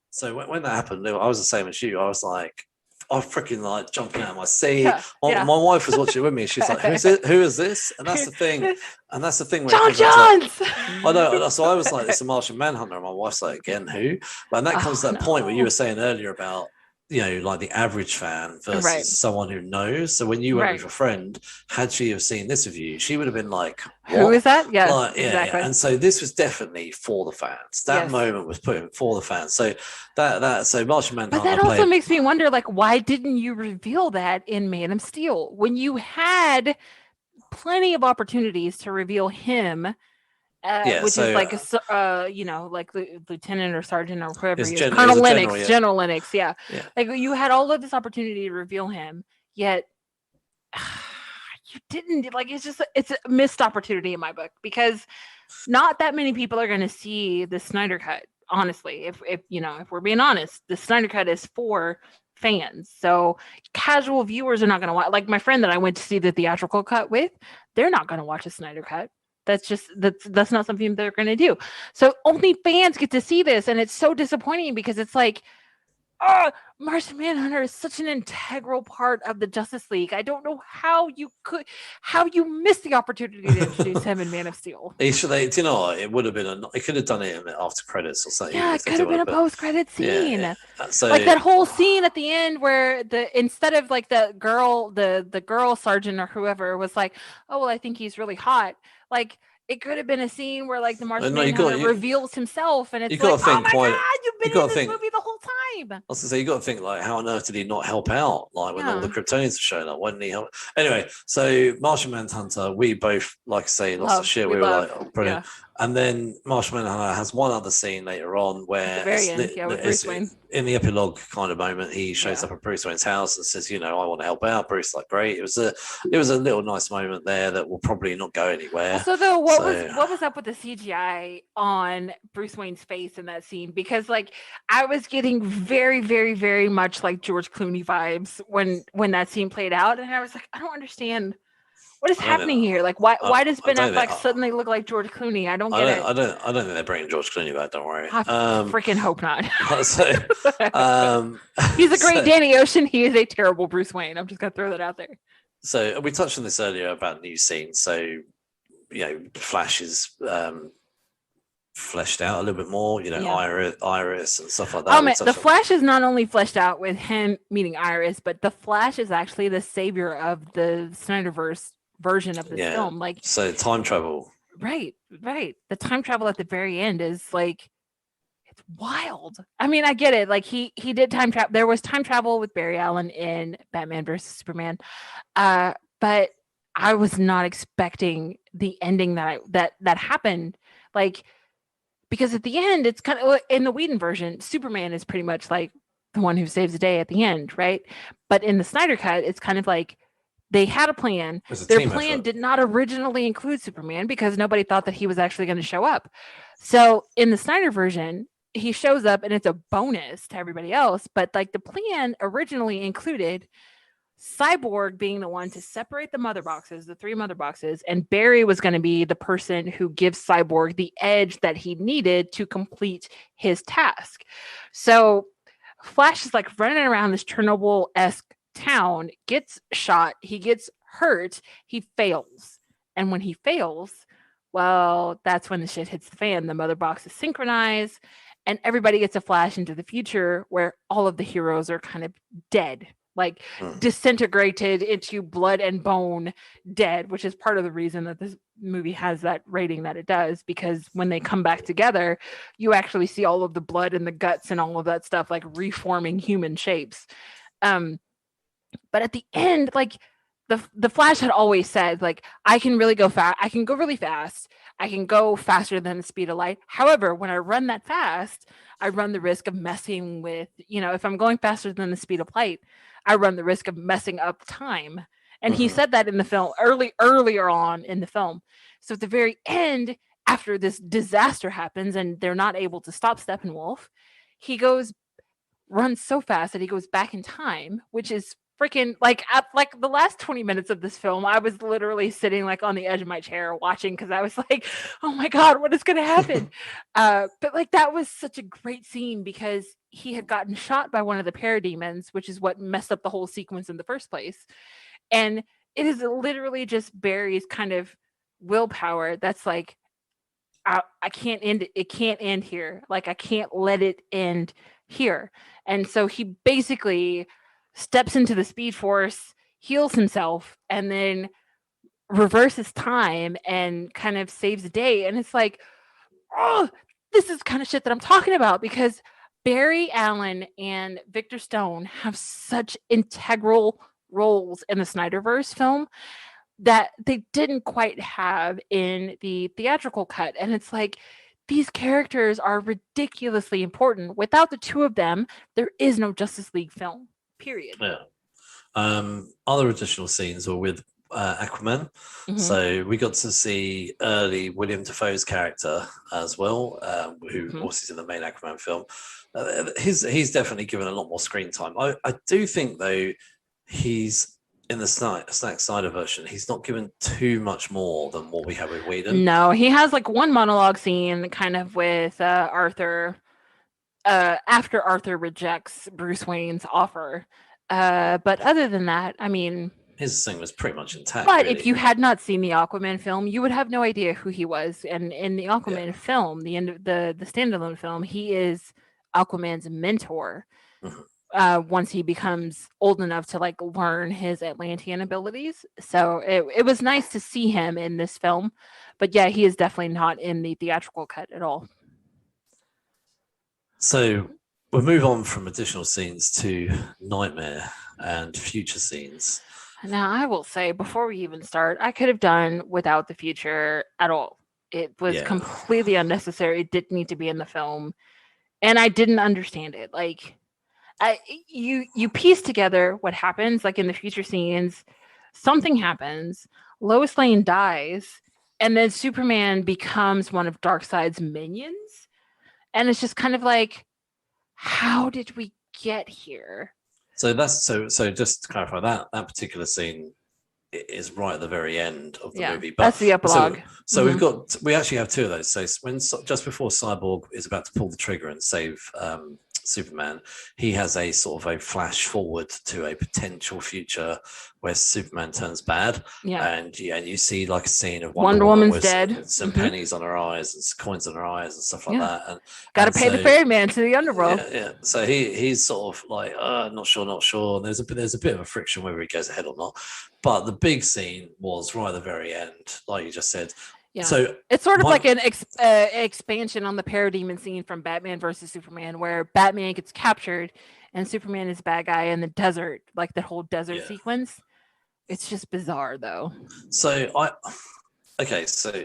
So when that happened, I was the same as you. I was like, I freaking like jumping out of my seat. My wife was watching with me. She's like, who is this? And that's the thing. And that's the thing. Where John Johns! I know. So I was like, it's a Martian Manhunter. And my wife's like, again, who? And that comes to that point where you were saying earlier about, like the average fan versus someone who knows. So when you went with a friend, had she have seen this of you, she would have been like, what? Who is that? Yeah, exactly. Yeah. And so this was definitely for the fans. That moment was put in for the fans. So so Martian Manhunter. But that also makes me wonder, like, why didn't you reveal that in Man of Steel when you had plenty of opportunities to reveal him? Which is like like lieutenant or sergeant or whoever he is. Colonel Lennox, General Lennox. Yeah. Like you had all of this opportunity to reveal him, yet you didn't. Like it's a missed opportunity in my book because not that many people are going to see the Snyder cut. Honestly, if we're being honest, the Snyder cut is for fans. So casual viewers are not going to watch. Like my friend that I went to see the theatrical cut with, they're not going to watch a Snyder cut. That's not something they're going to do. So only fans get to see this. And it's so disappointing because it's like, Martian Manhunter is such an integral part of the Justice League. I don't know how you missed the opportunity to introduce him in Man of Steel. Do you know what? It would have been it could have done it after credits or something. Yeah, it could have been a post-credit scene. Yeah. So, like that whole scene at the end where instead of like the girl sergeant or whoever was like, oh well, I think he's really hot. Like it could have been a scene where like the Martian Manhunter reveals himself, and it's like, oh my god, you've been in this movie the whole time. I was gonna say, you got to think like, how on earth did he not help out? Like when all the Kryptonians were showing up, why didn't he help? Anyway, so Martian Manhunter, we both, like I say, lots of shit. We were like, oh, brilliant. Yeah. And then Martian Manhunter has one other scene later on where with Bruce Wayne. In the epilogue kind of moment, he shows up at Bruce Wayne's house and says, I want to help out. Bruce like, great. It was a little nice moment there that will probably not go anywhere. So though, what was up with the CGI on Bruce Wayne's face in that scene? Because like I was getting very, very, very much like George Clooney vibes when that scene played out, and I was like, I don't understand. What is happening here? Like, why does Ben Affleck suddenly look like George Clooney? I don't get it. I don't think they're bringing George Clooney back. Don't worry. I freaking hope not. So, he's a great Danny Ocean. He is a terrible Bruce Wayne. I'm just gonna throw that out there. So we touched on this earlier about new scenes. So Flash is fleshed out a little bit more. You know, Yeah. Iris and stuff like Oh that. We man, the touched on. Flash is not only fleshed out with him meeting Iris, but the Flash is actually the savior of the Snyderverse version of this Yeah. film. Like, So time travel. right, right. The time travel at the very end is like it's wild. I mean, I get it. Like he did time travel. There was time travel with Barry Allen in Batman versus Superman. But I was not expecting the ending that happened. Like because at the end, it's kind of in the Whedon version, Superman is pretty much like the one who saves the day at the end, right? But in the Snyder cut, it's kind of like they had a plan. It's a Their team plan effort. did not originally include Superman because nobody thought that he was actually going to show up. So in the Snyder version, he shows up and it's a bonus to everybody else. But like the plan originally included Cyborg being the one to separate the mother boxes, the three mother boxes, and Barry was going to be the person who gives Cyborg the edge that he needed to complete his task. So Flash is like running around this Chernobyl-esque town, gets shot, he gets hurt, he fails. And when he fails, well, that's when the shit hits the fan. The mother boxes synchronize, and everybody gets a flash into the future where all of the heroes are kind of dead, like disintegrated into blood and bone, dead, which is part of the reason that this movie has that rating that it does, because when they come back together, you actually see all of the blood and the guts and all of that stuff like reforming human shapes. But at the end, like the Flash had always said, like, I can really go fast. I can go really fast. I can go faster than the speed of light. However, when I run that fast, I run the risk of messing with, if I'm going faster than the speed of light, I run the risk of messing up time. And he said that in the film earlier on in the film. So at the very end, after this disaster happens and they're not able to stop Steppenwolf, he runs so fast that he goes back in time, which is freaking like at like the last 20 minutes of this film, I was literally sitting like on the edge of my chair watching because I was like, oh my God, what is going to happen? But like that was such a great scene because he had gotten shot by one of the parademons, which is what messed up the whole sequence in the first place. And it is literally just Barry's kind of willpower that's like, I can't end it. It can't end here. Like I can't let it end here. And so he basically steps into the Speed Force, heals himself, and then reverses time and kind of saves the day. And it's like, oh, this is kind of shit that I'm talking about because Barry Allen and Victor Stone have such integral roles in the Snyderverse film that they didn't quite have in the theatrical cut. And it's like, these characters are ridiculously important. Without the two of them, there is no Justice League film, period. Yeah. Other additional scenes were with Aquaman. So we got to see early William Dafoe's character as well, who also is in the main Aquaman film. He's definitely given a lot more screen time. I do think, though, he's in the Zack Snyder version, he's not given too much more than what we have with Whedon. No, he has like one monologue scene kind of with Arthur after Arthur rejects Bruce Wayne's offer. But other than that, I mean, his thing was pretty much intact. But really. if you had not seen the Aquaman film, you would have no idea who he was. And in the Aquaman film, the end of the standalone film, he is Aquaman's mentor. Once he becomes old enough to like learn his Atlantean abilities. So it was nice to see him in this film. But yeah, he is definitely not in the theatrical cut at all. So we'll move on from additional scenes to Nightmare and future scenes. Now, I will say, before we even start, I could have done without the future at all. It was completely unnecessary. It didn't need to be in the film. And I didn't understand it. Like, you piece together what happens, like in the future scenes, something happens, Lois Lane dies, and then Superman becomes one of Darkseid's minions. And it's just kind of like, how did we get here? So that's so just to clarify, that particular scene is right at the very end of the movie. But that's the epilogue. So we actually have two of those. So when just before Cyborg is about to pull the trigger and save Superman, he has a sort of a flash forward to a potential future where Superman turns bad. Yeah. And you see like a scene of Wonder Wonder Woman Woman's with dead. some pennies on her eyes and some coins on her eyes and stuff like Yeah. that. Got to And pay the so ferryman to the underworld. yeah. So he's sort of like, not sure. And there's a bit of a friction whether he goes ahead or not. But the big scene was right at the very end, like you just said. Yeah. So it's sort of like an expansion on the parademon scene from Batman versus Superman, where Batman gets captured and Superman is a bad guy in the desert, like the whole desert sequence. It's just bizarre, though. So so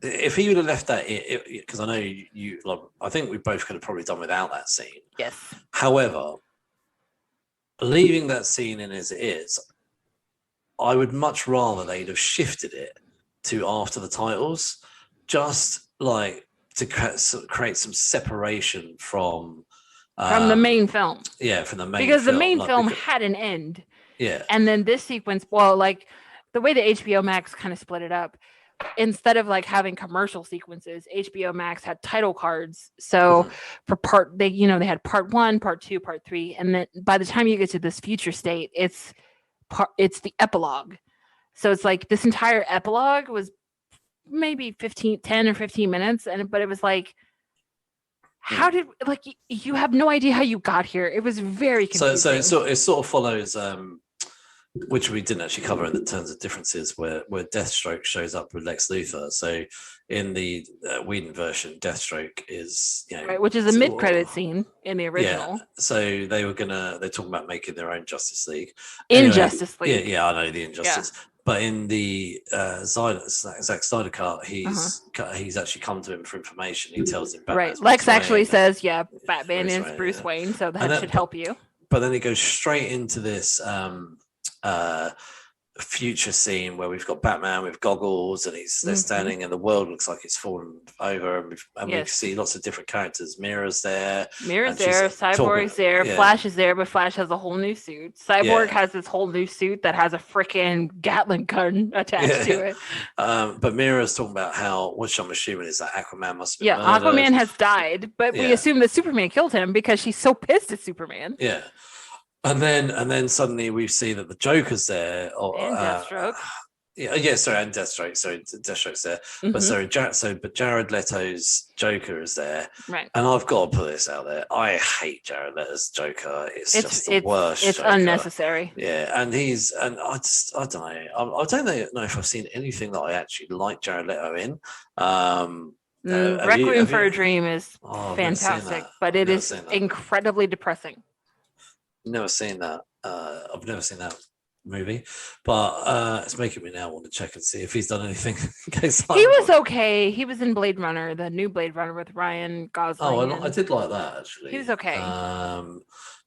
if he would have left that, because I know you like, I think we both could have probably done without that scene. Yes. However, leaving that scene in as it is, I would much rather they'd have shifted it to after the titles, just like to create some separation from the main film. Yeah, from the main because film. The main film had an end. Yeah. And then this sequence, well, like the way the HBO Max kind of split it up, instead of like having commercial sequences, HBO Max had title cards. So for they had part 1, part 2, part 3, and then by the time you get to this future state, it's the epilogue. So it's like this entire epilogue was maybe 10 or 15 minutes, but it was like, how did, like, you have no idea how you got here. It was very confusing. So it sort of follows which we didn't actually cover in terms of differences, where Deathstroke shows up with Lex Luthor. So in the Whedon version, Deathstroke is, right, which is a mid-credit scene in the original. Yeah. So they're talking about making their own Justice League. Justice League. Yeah, I know the Injustice. Yeah. But in the Zack Snyder cut, he's actually come to him for information. He tells him Batman's Lex actually says, Batman is Bruce Wayne, so that should help you. But then he goes straight into this future scene where we've got Batman with goggles and they're standing and the world looks like it's fallen over, and we see lots of different characters. Mira's there, Cyborg's there, Flash is there, but Flash has a whole new suit. Cyborg has this whole new suit that has a freaking Gatling gun attached to it. But Mira's talking about which I'm assuming is that Aquaman must be murdered. Aquaman has died, but we assume that Superman killed him because she's so pissed at Superman. Yeah. And then suddenly we see that the Joker's there, and Deathstroke. And Deathstroke. Sorry, Deathstroke's there. But Jared Leto's Joker is there. Right. And I've got to put this out there. I hate Jared Leto's Joker. It's just the worst. It's Joker. Unnecessary. Yeah, and I don't know. I don't know if I've seen anything that I actually like Jared Leto in. Requiem for a Dream is fantastic, but it is incredibly depressing. Never seen that. I've never seen that movie, but it's making me now want to check and see if he's done anything. He was okay. He was in Blade Runner, the new Blade Runner with Ryan Gosling. I did like that actually. He was okay.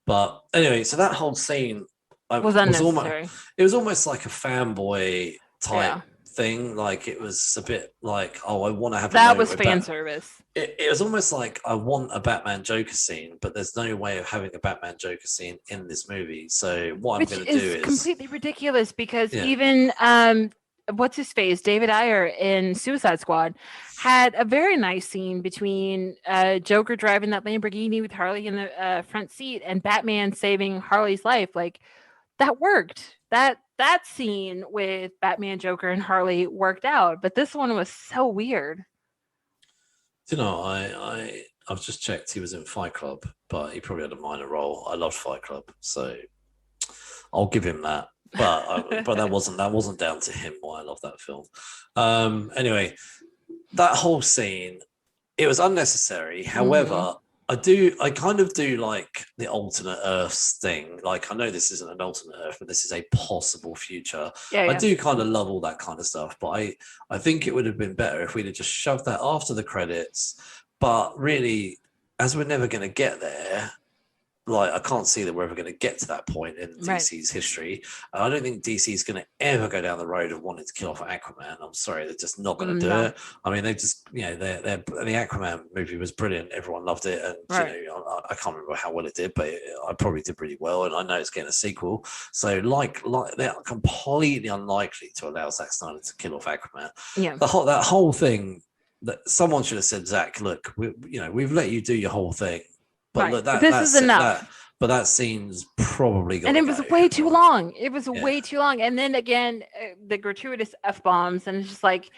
But anyway, so that whole scene was unnecessary. It was almost like a fanboy type thing. Like it was a bit like, I want to have that was fan service. It was almost like, I want a Batman Joker scene, but there's no way of having a Batman Joker scene in this movie. So what I'm going to do is completely ridiculous, because even what's his face, David Ayer in Suicide Squad, had a very nice scene between Joker driving that Lamborghini with Harley in the front seat and Batman saving Harley's life. Like, that worked. That scene with Batman, Joker, and Harley worked out, but this one was so weird. You know, I've just checked. He was in Fight Club, but he probably had a minor role. I loved Fight Club, so I'll give him that. But but that wasn't down to him why I love that film. Anyway, that whole scene, it was unnecessary. However, I kind of do like the alternate Earths thing. Like, I know this isn't an alternate Earth, but this is a possible future. I do kind of love all that kind of stuff, but I think it would have been better if we'd have just shoved that after the credits. But really, as we're never going to get there, like, I can't see that we're ever going to get to that point in DC's history. I don't think DC is going to ever go down the road of wanting to kill off Aquaman. I'm sorry, they're just not going to do it. I mean, they just, the Aquaman movie was brilliant. Everyone loved it, and I can't remember how well it did, but I probably did really well. And I know it's getting a sequel. So, like they're completely unlikely to allow Zack Snyder to kill off Aquaman. Yeah, that whole thing. That someone should have said, Zach, look, we've let you do your whole thing. But Right. look, This is enough. but that scene's probably got And to it go. was way too Right? long. It was Yeah. way too long. And then again, the gratuitous f bombs, and it's just like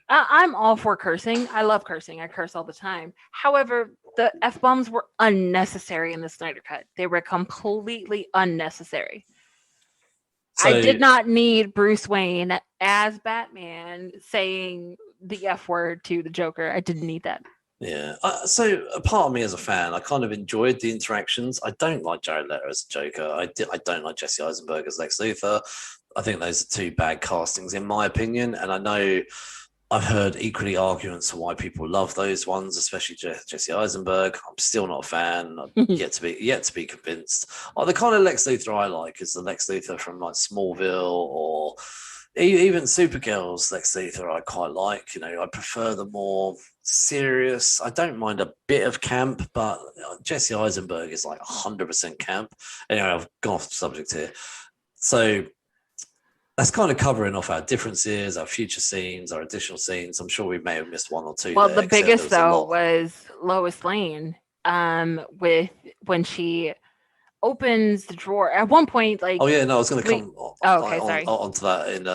I'm all for cursing. I love cursing. I curse all the time. However, the f bombs were unnecessary in the Snyder Cut. They were completely unnecessary. I So did not need Bruce Wayne as Batman saying the f word to the Joker. I didn't need that. yeah, so a part of me as a fan, I kind of enjoyed the interactions. I don't like Jared Leto as a Joker. I don't like Jesse Eisenberg as Lex Luthor. I think those are two bad castings in my opinion, and I know I've heard equally arguments for why people love those ones, especially Jesse Eisenberg. I'm still not a fan. I'm yet to be convinced. The kind of Lex Luthor I like is the Lex Luthor from like Smallville or even Supergirl's Lex Luthor. I quite like. You know, I prefer the more serious. I don't mind a bit of camp, but Jesse Eisenberg is like 100% camp. Anyway, I've gone off the subject here. So that's kind of covering off our differences, our future scenes, our additional scenes. I'm sure we may have missed one or two Well, there. the There biggest was a though lot. was Lois Lane with when she opens the drawer at one point Oh like yeah, no, I was going to wait, come oh, like okay, sorry. onto that in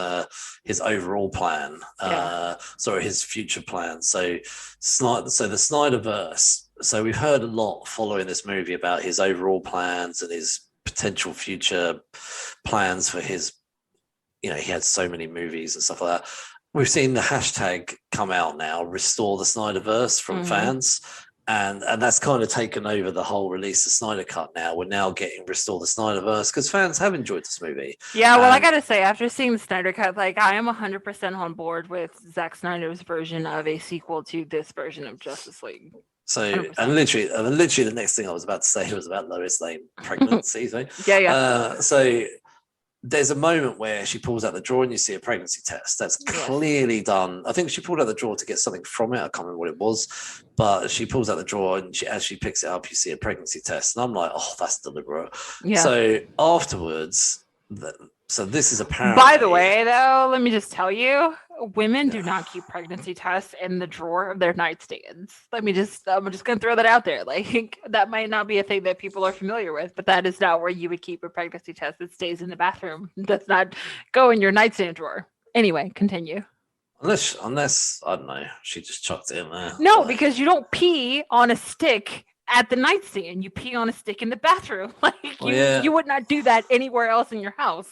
his overall plan. Yeah. Sorry, his future plan. So the Snyderverse. So we've heard a lot following this movie about his overall plans and his potential future plans for his. You know, he had so many movies and stuff like that. We've seen the hashtag come out now, restore the Snyderverse from fans. And that's kind of taken over the whole release of Snyder Cut now. We're now getting restore the Snyderverse because fans have enjoyed this movie. Yeah, well, I gotta say, after seeing the Snyder Cut, like I am 100% on board with Zack Snyder's version of a sequel to this version of Justice League. So 100%. and literally the next thing I was about to say was about Lois Lane pregnancy. Yeah. So there's a moment where she pulls out the drawer and you see a pregnancy test. That's clearly done. I think she pulled out the drawer to get something from it. I can't remember what it was, but she pulls out the drawer and as she picks it up, you see a pregnancy test. And I'm like, oh, that's deliberate. Yeah. So afterwards, so this is apparently. By the way, though, let me just tell you, women do not keep pregnancy tests in the drawer of their nightstands. I'm just gonna throw that out there. Like that might not be a thing that people are familiar with, but that is not where you would keep a pregnancy test. It stays in the bathroom. It does not go in your nightstand drawer. Anyway, continue. Unless I don't know, she just chucked it in there. No, because you don't pee on a stick at the nightstand. You pee on a stick in the bathroom. Like you would not do that anywhere else in your house.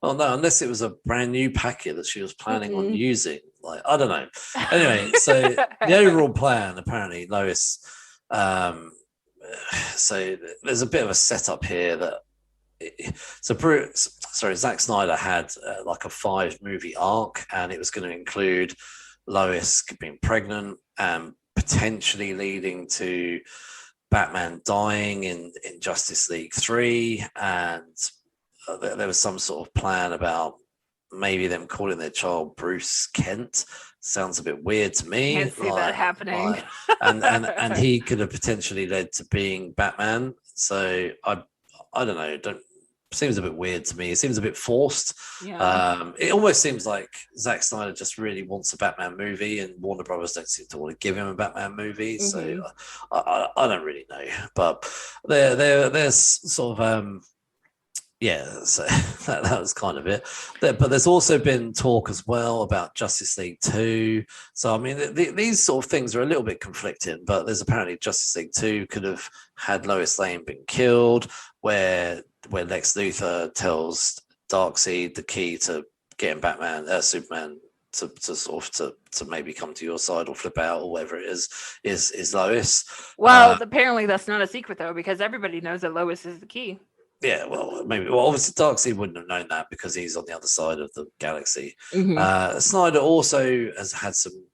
Well, no, unless it was a brand new packet that she was planning on using. Like, I don't know. Anyway, so the overall plan, apparently, Lois. So there's a bit of a setup here that. Zack Snyder had like a 5-movie arc, and it was going to include Lois being pregnant and potentially leading to Batman dying in Justice League 3, and there was some sort of plan about maybe them calling their child Bruce Kent. Sounds a bit weird to me. Can't see that happening. And he could have potentially led to being Batman. So I don't know. Seems a bit weird to me. It seems a bit forced. Yeah. It almost seems like Zack Snyder just really wants a Batman movie, and Warner Brothers don't seem to want to give him a Batman movie. So I don't really know, but there's sort of so that was kind of it. But there's also been talk as well about Justice League 2. So, I mean, these sort of things are a little bit conflicting, but there's apparently Justice League 2 could have had Lois Lane been killed, where Lex Luthor tells Darkseid the key to getting Superman to maybe come to your side or flip out or whatever it is Lois. Well, apparently that's not a secret, though, because everybody knows that Lois is the key. Yeah, well, maybe. Well, obviously, Darkseid wouldn't have known that because he's on the other side of the galaxy. Snyder also has had some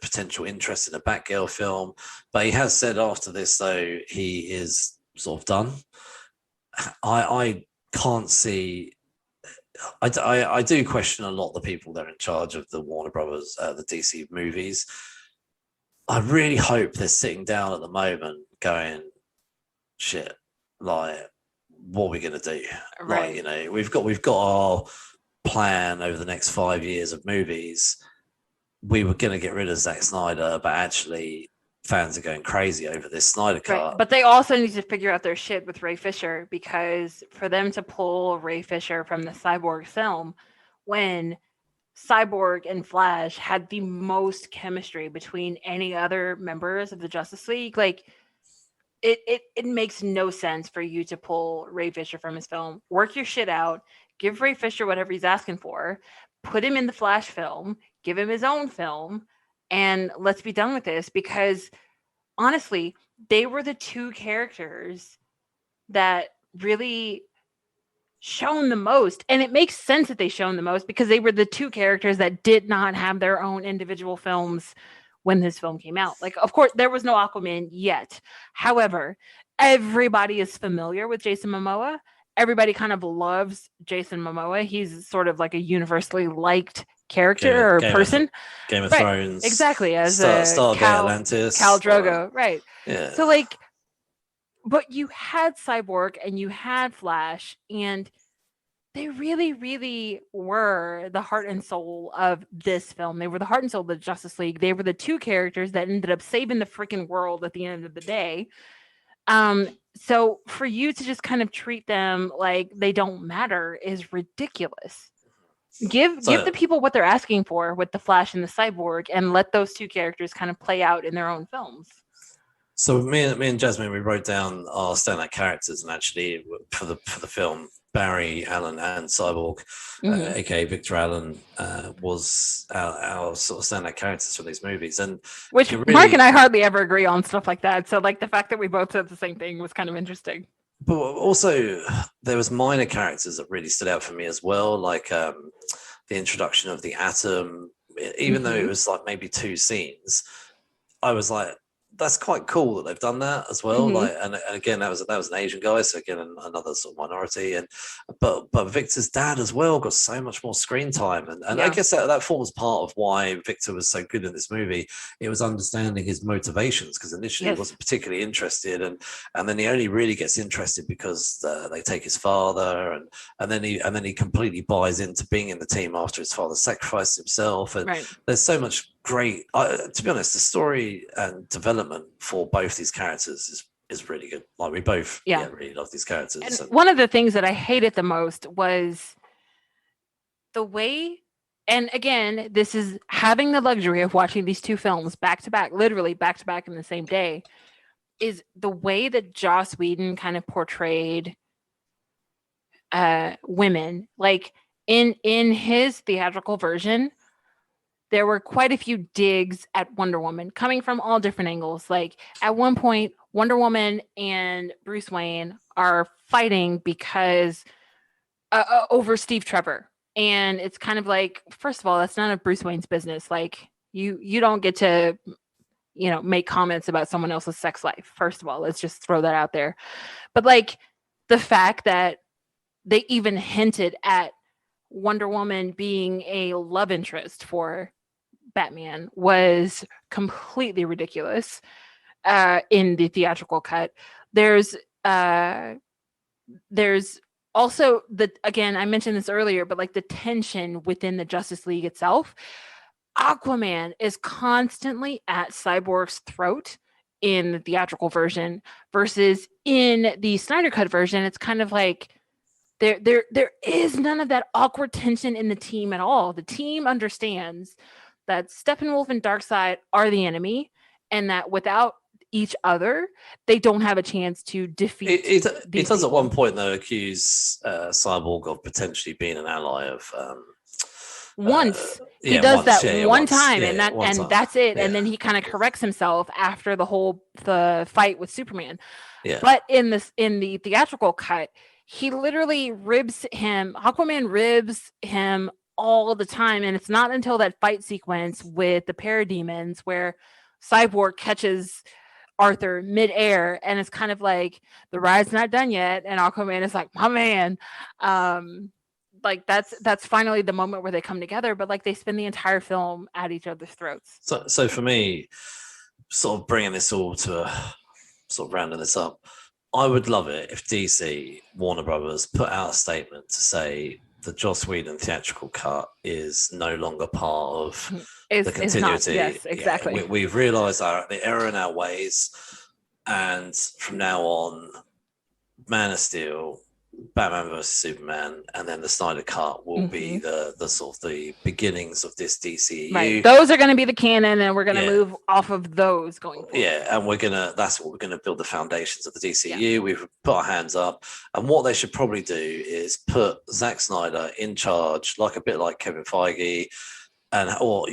potential interest in a Batgirl film, but he has said after this, though, he is sort of done. I can't see. I do question a lot the people that are in charge of the Warner Brothers, the DC movies. I really hope they're sitting down at the moment going, shit, like, what are we going to do? Right. Like, we've got our plan over the next 5 years of movies. We were going to get rid of Zack Snyder, but actually fans are going crazy over this Snyder Right. Cut. But they also need to figure out their shit with Ray Fisher, because for them to pull Ray Fisher from the Cyborg film when Cyborg and Flash had the most chemistry between any other members of the Justice League, like it makes no sense for you to pull Ray Fisher from his film. Work your shit out, give Ray Fisher whatever he's asking for, put him in the Flash film, give him his own film, and let's be done with this, because honestly, they were the two characters that really shown the most. And it makes sense that they shown the most because they were the two characters that did not have their own individual films when this film came out. Like, of course, there was no Aquaman yet. However, everybody is familiar with Jason Momoa. Everybody kind of loves Jason Momoa. He's sort of like a universally liked character or person. Game of right. Thrones. Exactly. As Stargate Cal, Atlantis. Khal Drogo. Right. Yeah. So, like, but you had Cyborg and you had Flash, and they really, really were the heart and soul of this film. They were the heart and soul of the Justice League. They were the two characters that ended up saving the freaking world at the end of the day. So for you to just kind of treat them like they don't matter is ridiculous. Give the people what they're asking for with the Flash and the Cyborg, and let those two characters kind of play out in their own films. So me and Jasmine, we wrote down our standout characters, and actually for the film, Barry Allen and Cyborg, aka Victor Allen, was our sort of standout characters for these movies. And which really, Mark and I hardly ever agree on stuff like that. So like the fact that we both said the same thing was kind of interesting. But also there was minor characters that really stood out for me as well, like the introduction of the Atom. Even though it was like maybe 2 scenes, I was like, that's quite cool that they've done that as well. Like, and again, that was an Asian guy, so again, another sort of minority. And but Victor's dad as well got so much more screen time, and I guess that forms part of why Victor was so good in this movie. It was understanding his motivations, because initially he wasn't particularly interested, and then he only really gets interested because they take his father, and then he completely buys into being in the team after his father sacrificed himself. And there's so much great, to be honest, the story and development for both these characters is really good. Like, we both really love these characters. And one of the things that I hated the most was the way, and again, this is having the luxury of watching these two films back to back, literally back to back in the same day, is the way that Joss Whedon kind of portrayed women. Like in his theatrical version, there were quite a few digs at Wonder Woman coming from all different angles. Like at one point, Wonder Woman and Bruce Wayne are fighting because over Steve Trevor. And it's kind of like, first of all, that's none of Bruce Wayne's business. Like you don't get to, make comments about someone else's sex life. First of all, let's just throw that out there. But like the fact that they even hinted at Wonder Woman being a love interest for Batman was completely ridiculous in the theatrical cut. There's also again, I mentioned this earlier, but like the tension within the Justice League itself. Aquaman is constantly at Cyborg's throat in the theatrical version versus in the Snyder Cut version. It's kind of like there is none of that awkward tension in the team at all. The team understands that Steppenwolf and Darkseid are the enemy, and that without each other, they don't have a chance to defeat. He does at one point, though, accuse Cyborg of potentially being an ally of. Once he does that one time, and that's it. And then he kind of corrects himself after the fight with Superman. Yeah. But in the theatrical cut, he literally Aquaman ribs him all the time, and it's not until that fight sequence with the parademons where Cyborg catches Arthur midair, and it's kind of like the ride's not done yet, and Aquaman is like, my man. Like that's finally the moment where they come together, but like they spend the entire film at each other's throats. So for me, sort of bringing this all to sort of rounding this up, I would love it if DC, Warner Brothers, put out a statement to say the Joss Whedon theatrical cut is no longer part of the Is not. continuity. Yes, exactly. We've realised the error in our ways, and from now on, Man of Steel, Batman vs Superman, and then the Snyder Cut will be the sort of the beginnings of this DCEU. Right, those are going to be the canon, and we're going to move off of those going forward. Yeah, and that's what we're gonna build the foundations of the DCEU. Yeah. We've put our hands up, and what they should probably do is put Zack Snyder in charge, like a bit like Kevin Feige, or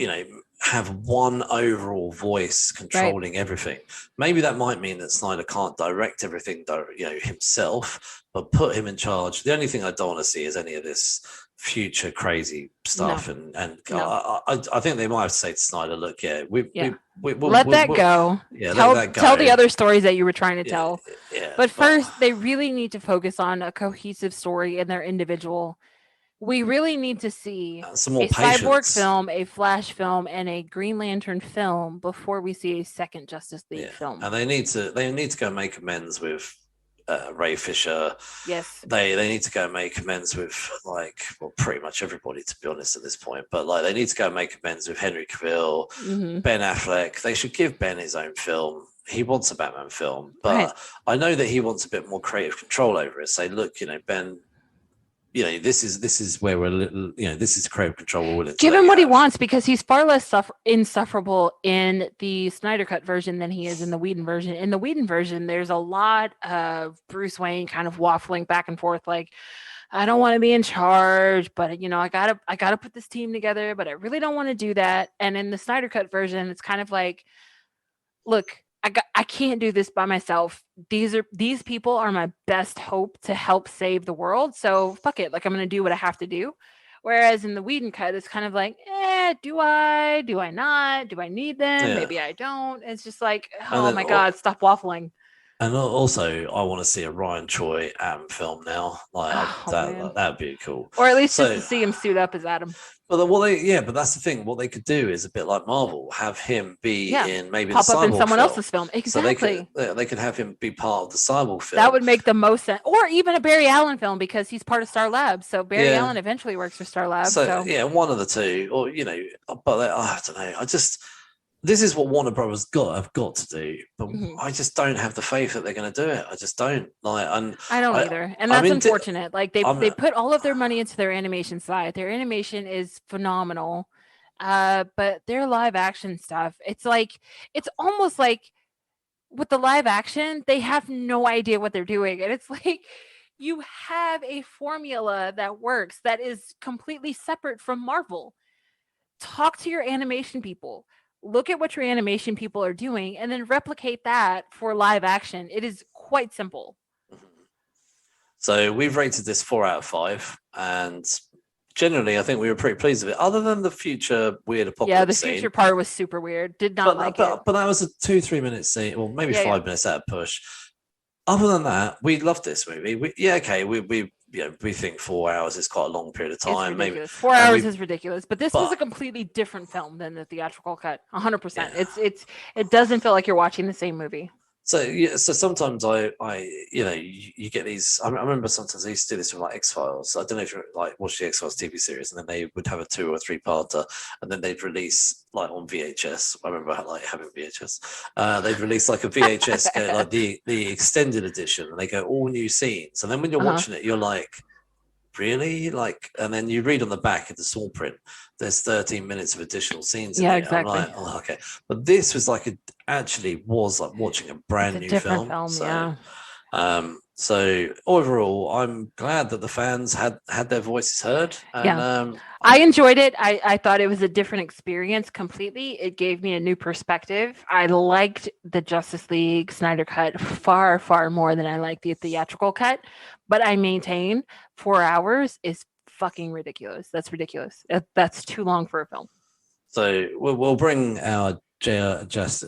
have one overall voice controlling everything. Maybe that might mean that Snyder can't direct everything, himself, but put him in charge. The only thing I don't want to see is any of this future crazy stuff. No. And I think they might have to say to Snyder, look, we'll let that go. Yeah, let that go. Tell the other stories that you were trying to tell. Yeah, but first, they really need to focus on a cohesive story in their individual. We really need to see some more Cyborg film, a Flash film, and a Green Lantern film before we see a second Justice League film. And they need to go make amends with Ray Fisher. Yes. They need to go make amends with pretty much everybody, to be honest, at this point. But they need to go make amends with Henry Cavill, Ben Affleck. They should give Ben his own film. He wants a Batman film, but I know that he wants a bit more creative control over it. Say, look, Ben. This is where we're this is creative control we're willing to give him what he wants, because he's far less insufferable in the Snyder Cut version than he is in the Whedon version. In the Whedon version, there's a lot of Bruce Wayne kind of waffling back and forth, like, I don't want to be in charge, but I gotta put this team together, but I really don't want to do that. And in the Snyder Cut version, it's kind of like, look, I can't do this by myself. These people are my best hope to help save the world. So fuck it. I'm going to do what I have to do. Whereas in the Whedon cut, it's kind of like, do I? Do I not? Do I need them? Yeah. Maybe I don't. It's just like, oh my God, stop waffling. And also, I want to see a Ryan Choi Atom film now. That'd be cool. Or at least just to see him suit up as Atom. But that's the thing. What they could do is a bit like Marvel, have him be in maybe pop the up in someone film. Else's film. Exactly. So they could have him be part of the Cyborg film. That would make the most sense. Or even a Barry Allen film, because he's part of Star Labs. So Barry Allen eventually works for Star Labs. So one of the two, or but I don't know. This is what Warner Brothers have got to do, but I just don't have the faith that they're going to do it. I just don't. I don't either, and that's unfortunate. They put all of their money into their animation side. Their animation is phenomenal, but their live action stuff, it's almost like with the live action, they have no idea what they're doing, and it's like you have a formula that works that is completely separate from Marvel. Talk to your animation people. Look at what your animation people are doing and then replicate that for live action. It is quite simple. So we've rated this 4 out of 5, and generally I think we were pretty pleased with it, other than the future weird apocalypse Yeah, the future part was super weird. Did not like it. But that was a 2-3 minute scene, or maybe 5 minutes at a push. Other than that, we loved this movie. We think 4 hours is quite a long period of time. Maybe 4 hours is ridiculous, but this was a completely different film than the theatrical cut. 100%. It doesn't feel like you're watching the same movie. So sometimes you get these. I remember sometimes I used to do this with X-Files. I don't know if you watch the X-Files TV series, and then they would have a 2 or 3 parter, and then they'd release on VHS. I remember having VHS. They'd release a VHS the extended edition, and they go all new scenes. And then when you're watching it, you're like, really? And then you read on the back of the small print, there's 13 minutes of additional scenes. Yeah, exactly. I'm like, oh, okay. But this was actually was like watching a brand new film. So overall, I'm glad that the fans had their voices heard. And, I enjoyed it. I thought it was a different experience completely. It gave me a new perspective. I liked the Justice League Snyder cut far, far more than I liked the theatrical cut. But I maintain 4 hours is fucking ridiculous. That's ridiculous. That's too long for a film. So we'll bring our Justice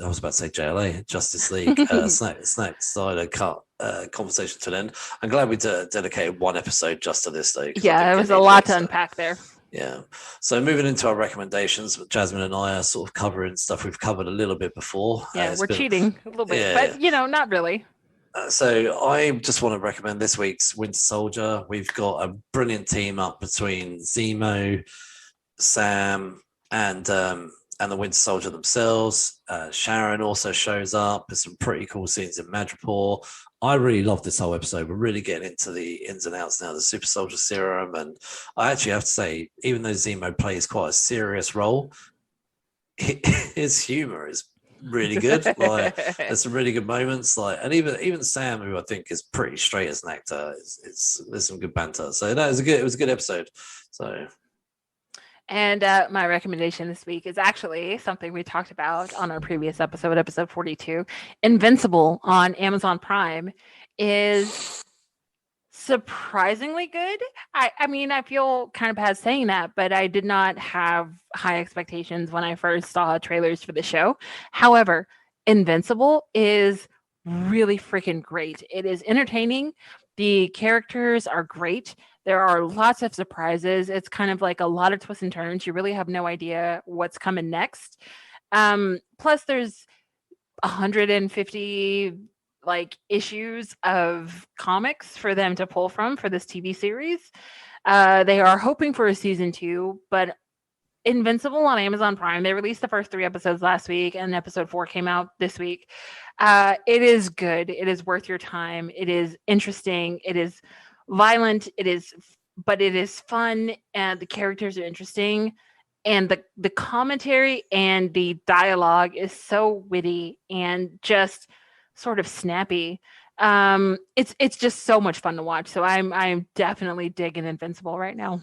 League Snack Snyder cut conversation to an end. I'm glad we dedicated one episode just to this, though. Yeah, it was a lot to unpack there. Yeah. So moving into our recommendations, Jasmine and I are sort of covering stuff we've covered a little bit before. Yeah, we're cheating a little bit, but not really. So I just want to recommend this week's Winter Soldier. We've got a brilliant team up between Zemo, Sam, and the Winter Soldier themselves. Sharon also shows up. There's some pretty cool scenes in Madripoor. I really love this whole episode. We're really getting into the ins and outs now, the Super Soldier Serum. And I actually have to say, even though Zemo plays quite a serious role, his humor is really good. Like, there's some really good moments. Like, and even Sam, who I think is pretty straight as an actor, there's some good banter. So no, it was a good episode. So. And my recommendation this week is actually something we talked about on our previous episode, episode 42. Invincible on Amazon Prime is surprisingly good. I mean, I feel kind of bad saying that, but I did not have high expectations when I first saw trailers for the show. However, Invincible is really freaking great. It is entertaining. The characters are great. There are lots of surprises. It's kind of like a lot of twists and turns. You really have no idea what's coming next. Plus, there's 150 like issues of comics for them to pull from for this TV series. They are hoping for a season 2, but Invincible on Amazon Prime, they released the first 3 episodes last week, and episode 4 came out this week. It is good. It is worth your time. It is interesting. It is violent. But it is fun, and the characters are interesting, and the commentary and the dialogue is so witty and just sort of snappy. It's just so much fun to watch. So I'm definitely digging Invincible right now.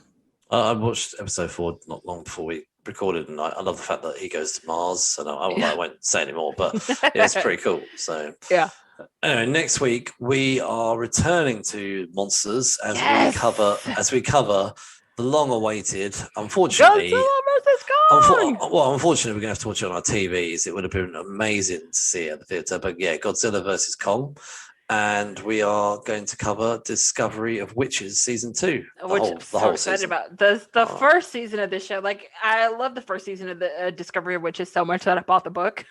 I watched episode 4 not long before we recorded, and I love the fact that he goes to Mars. And I won't say anymore, but yeah, it's pretty cool. So yeah. Anyway, next week we are returning to Monsters as we cover the long-awaited. Unfortunately, Godzilla vs. Kong. Unfortunately, we're going to have to watch it on our TVs. It would have been amazing to see it at the theatre, but yeah, Godzilla versus Kong. And we are going to cover Discovery of Witches season 2. Which I'm so excited about. The first season of this show, like I love the first season of the Discovery of Witches so much that I bought the book.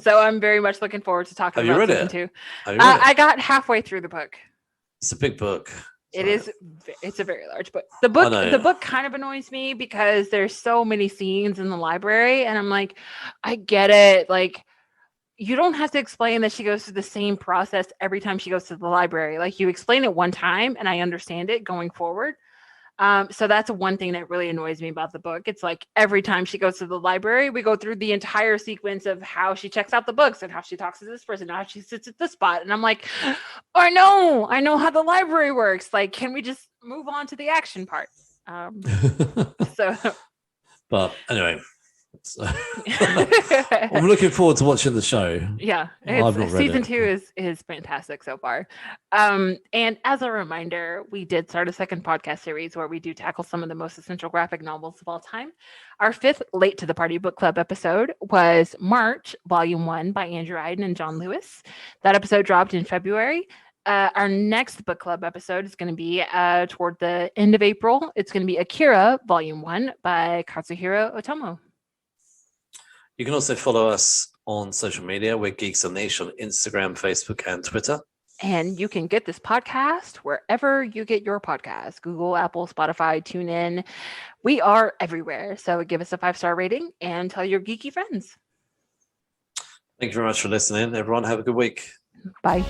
So I'm very much looking forward to talking about season 2. I got halfway through the book. It's a big book. It's a very large book. The book kind of annoys me because there's so many scenes in the library, and I'm like, I get it. Like, you don't have to explain that she goes through the same process every time she goes to the library. Like, you explain it one time and I understand it going forward. So that's one thing that really annoys me about the book. It's like every time she goes to the library, we go through the entire sequence of how she checks out the books and how she talks to this person, how she sits at this spot. And I'm like, I know how the library works. Like, can we just move on to the action part? But anyway, I'm looking forward to watching the show. Yeah, season 2 is fantastic so far. And as a reminder, we did start a second podcast series where we do tackle some of the most essential graphic novels of all time. Our 5th Late to the Party Book Club episode was March, Volume 1 by Andrew Iden and John Lewis. That episode dropped in February. Our next book club episode is going to be toward the end of April. It's going to be Akira, Volume 1 by Katsuhiro Otomo. You can also follow us on social media. We're Geeks Unleashed on Instagram, Facebook, and Twitter. And you can get this podcast wherever you get your podcasts. Google, Apple, Spotify, TuneIn. We are everywhere. So give us a 5-star rating and tell your geeky friends. Thank you very much for listening. Everyone, have a good week. Bye.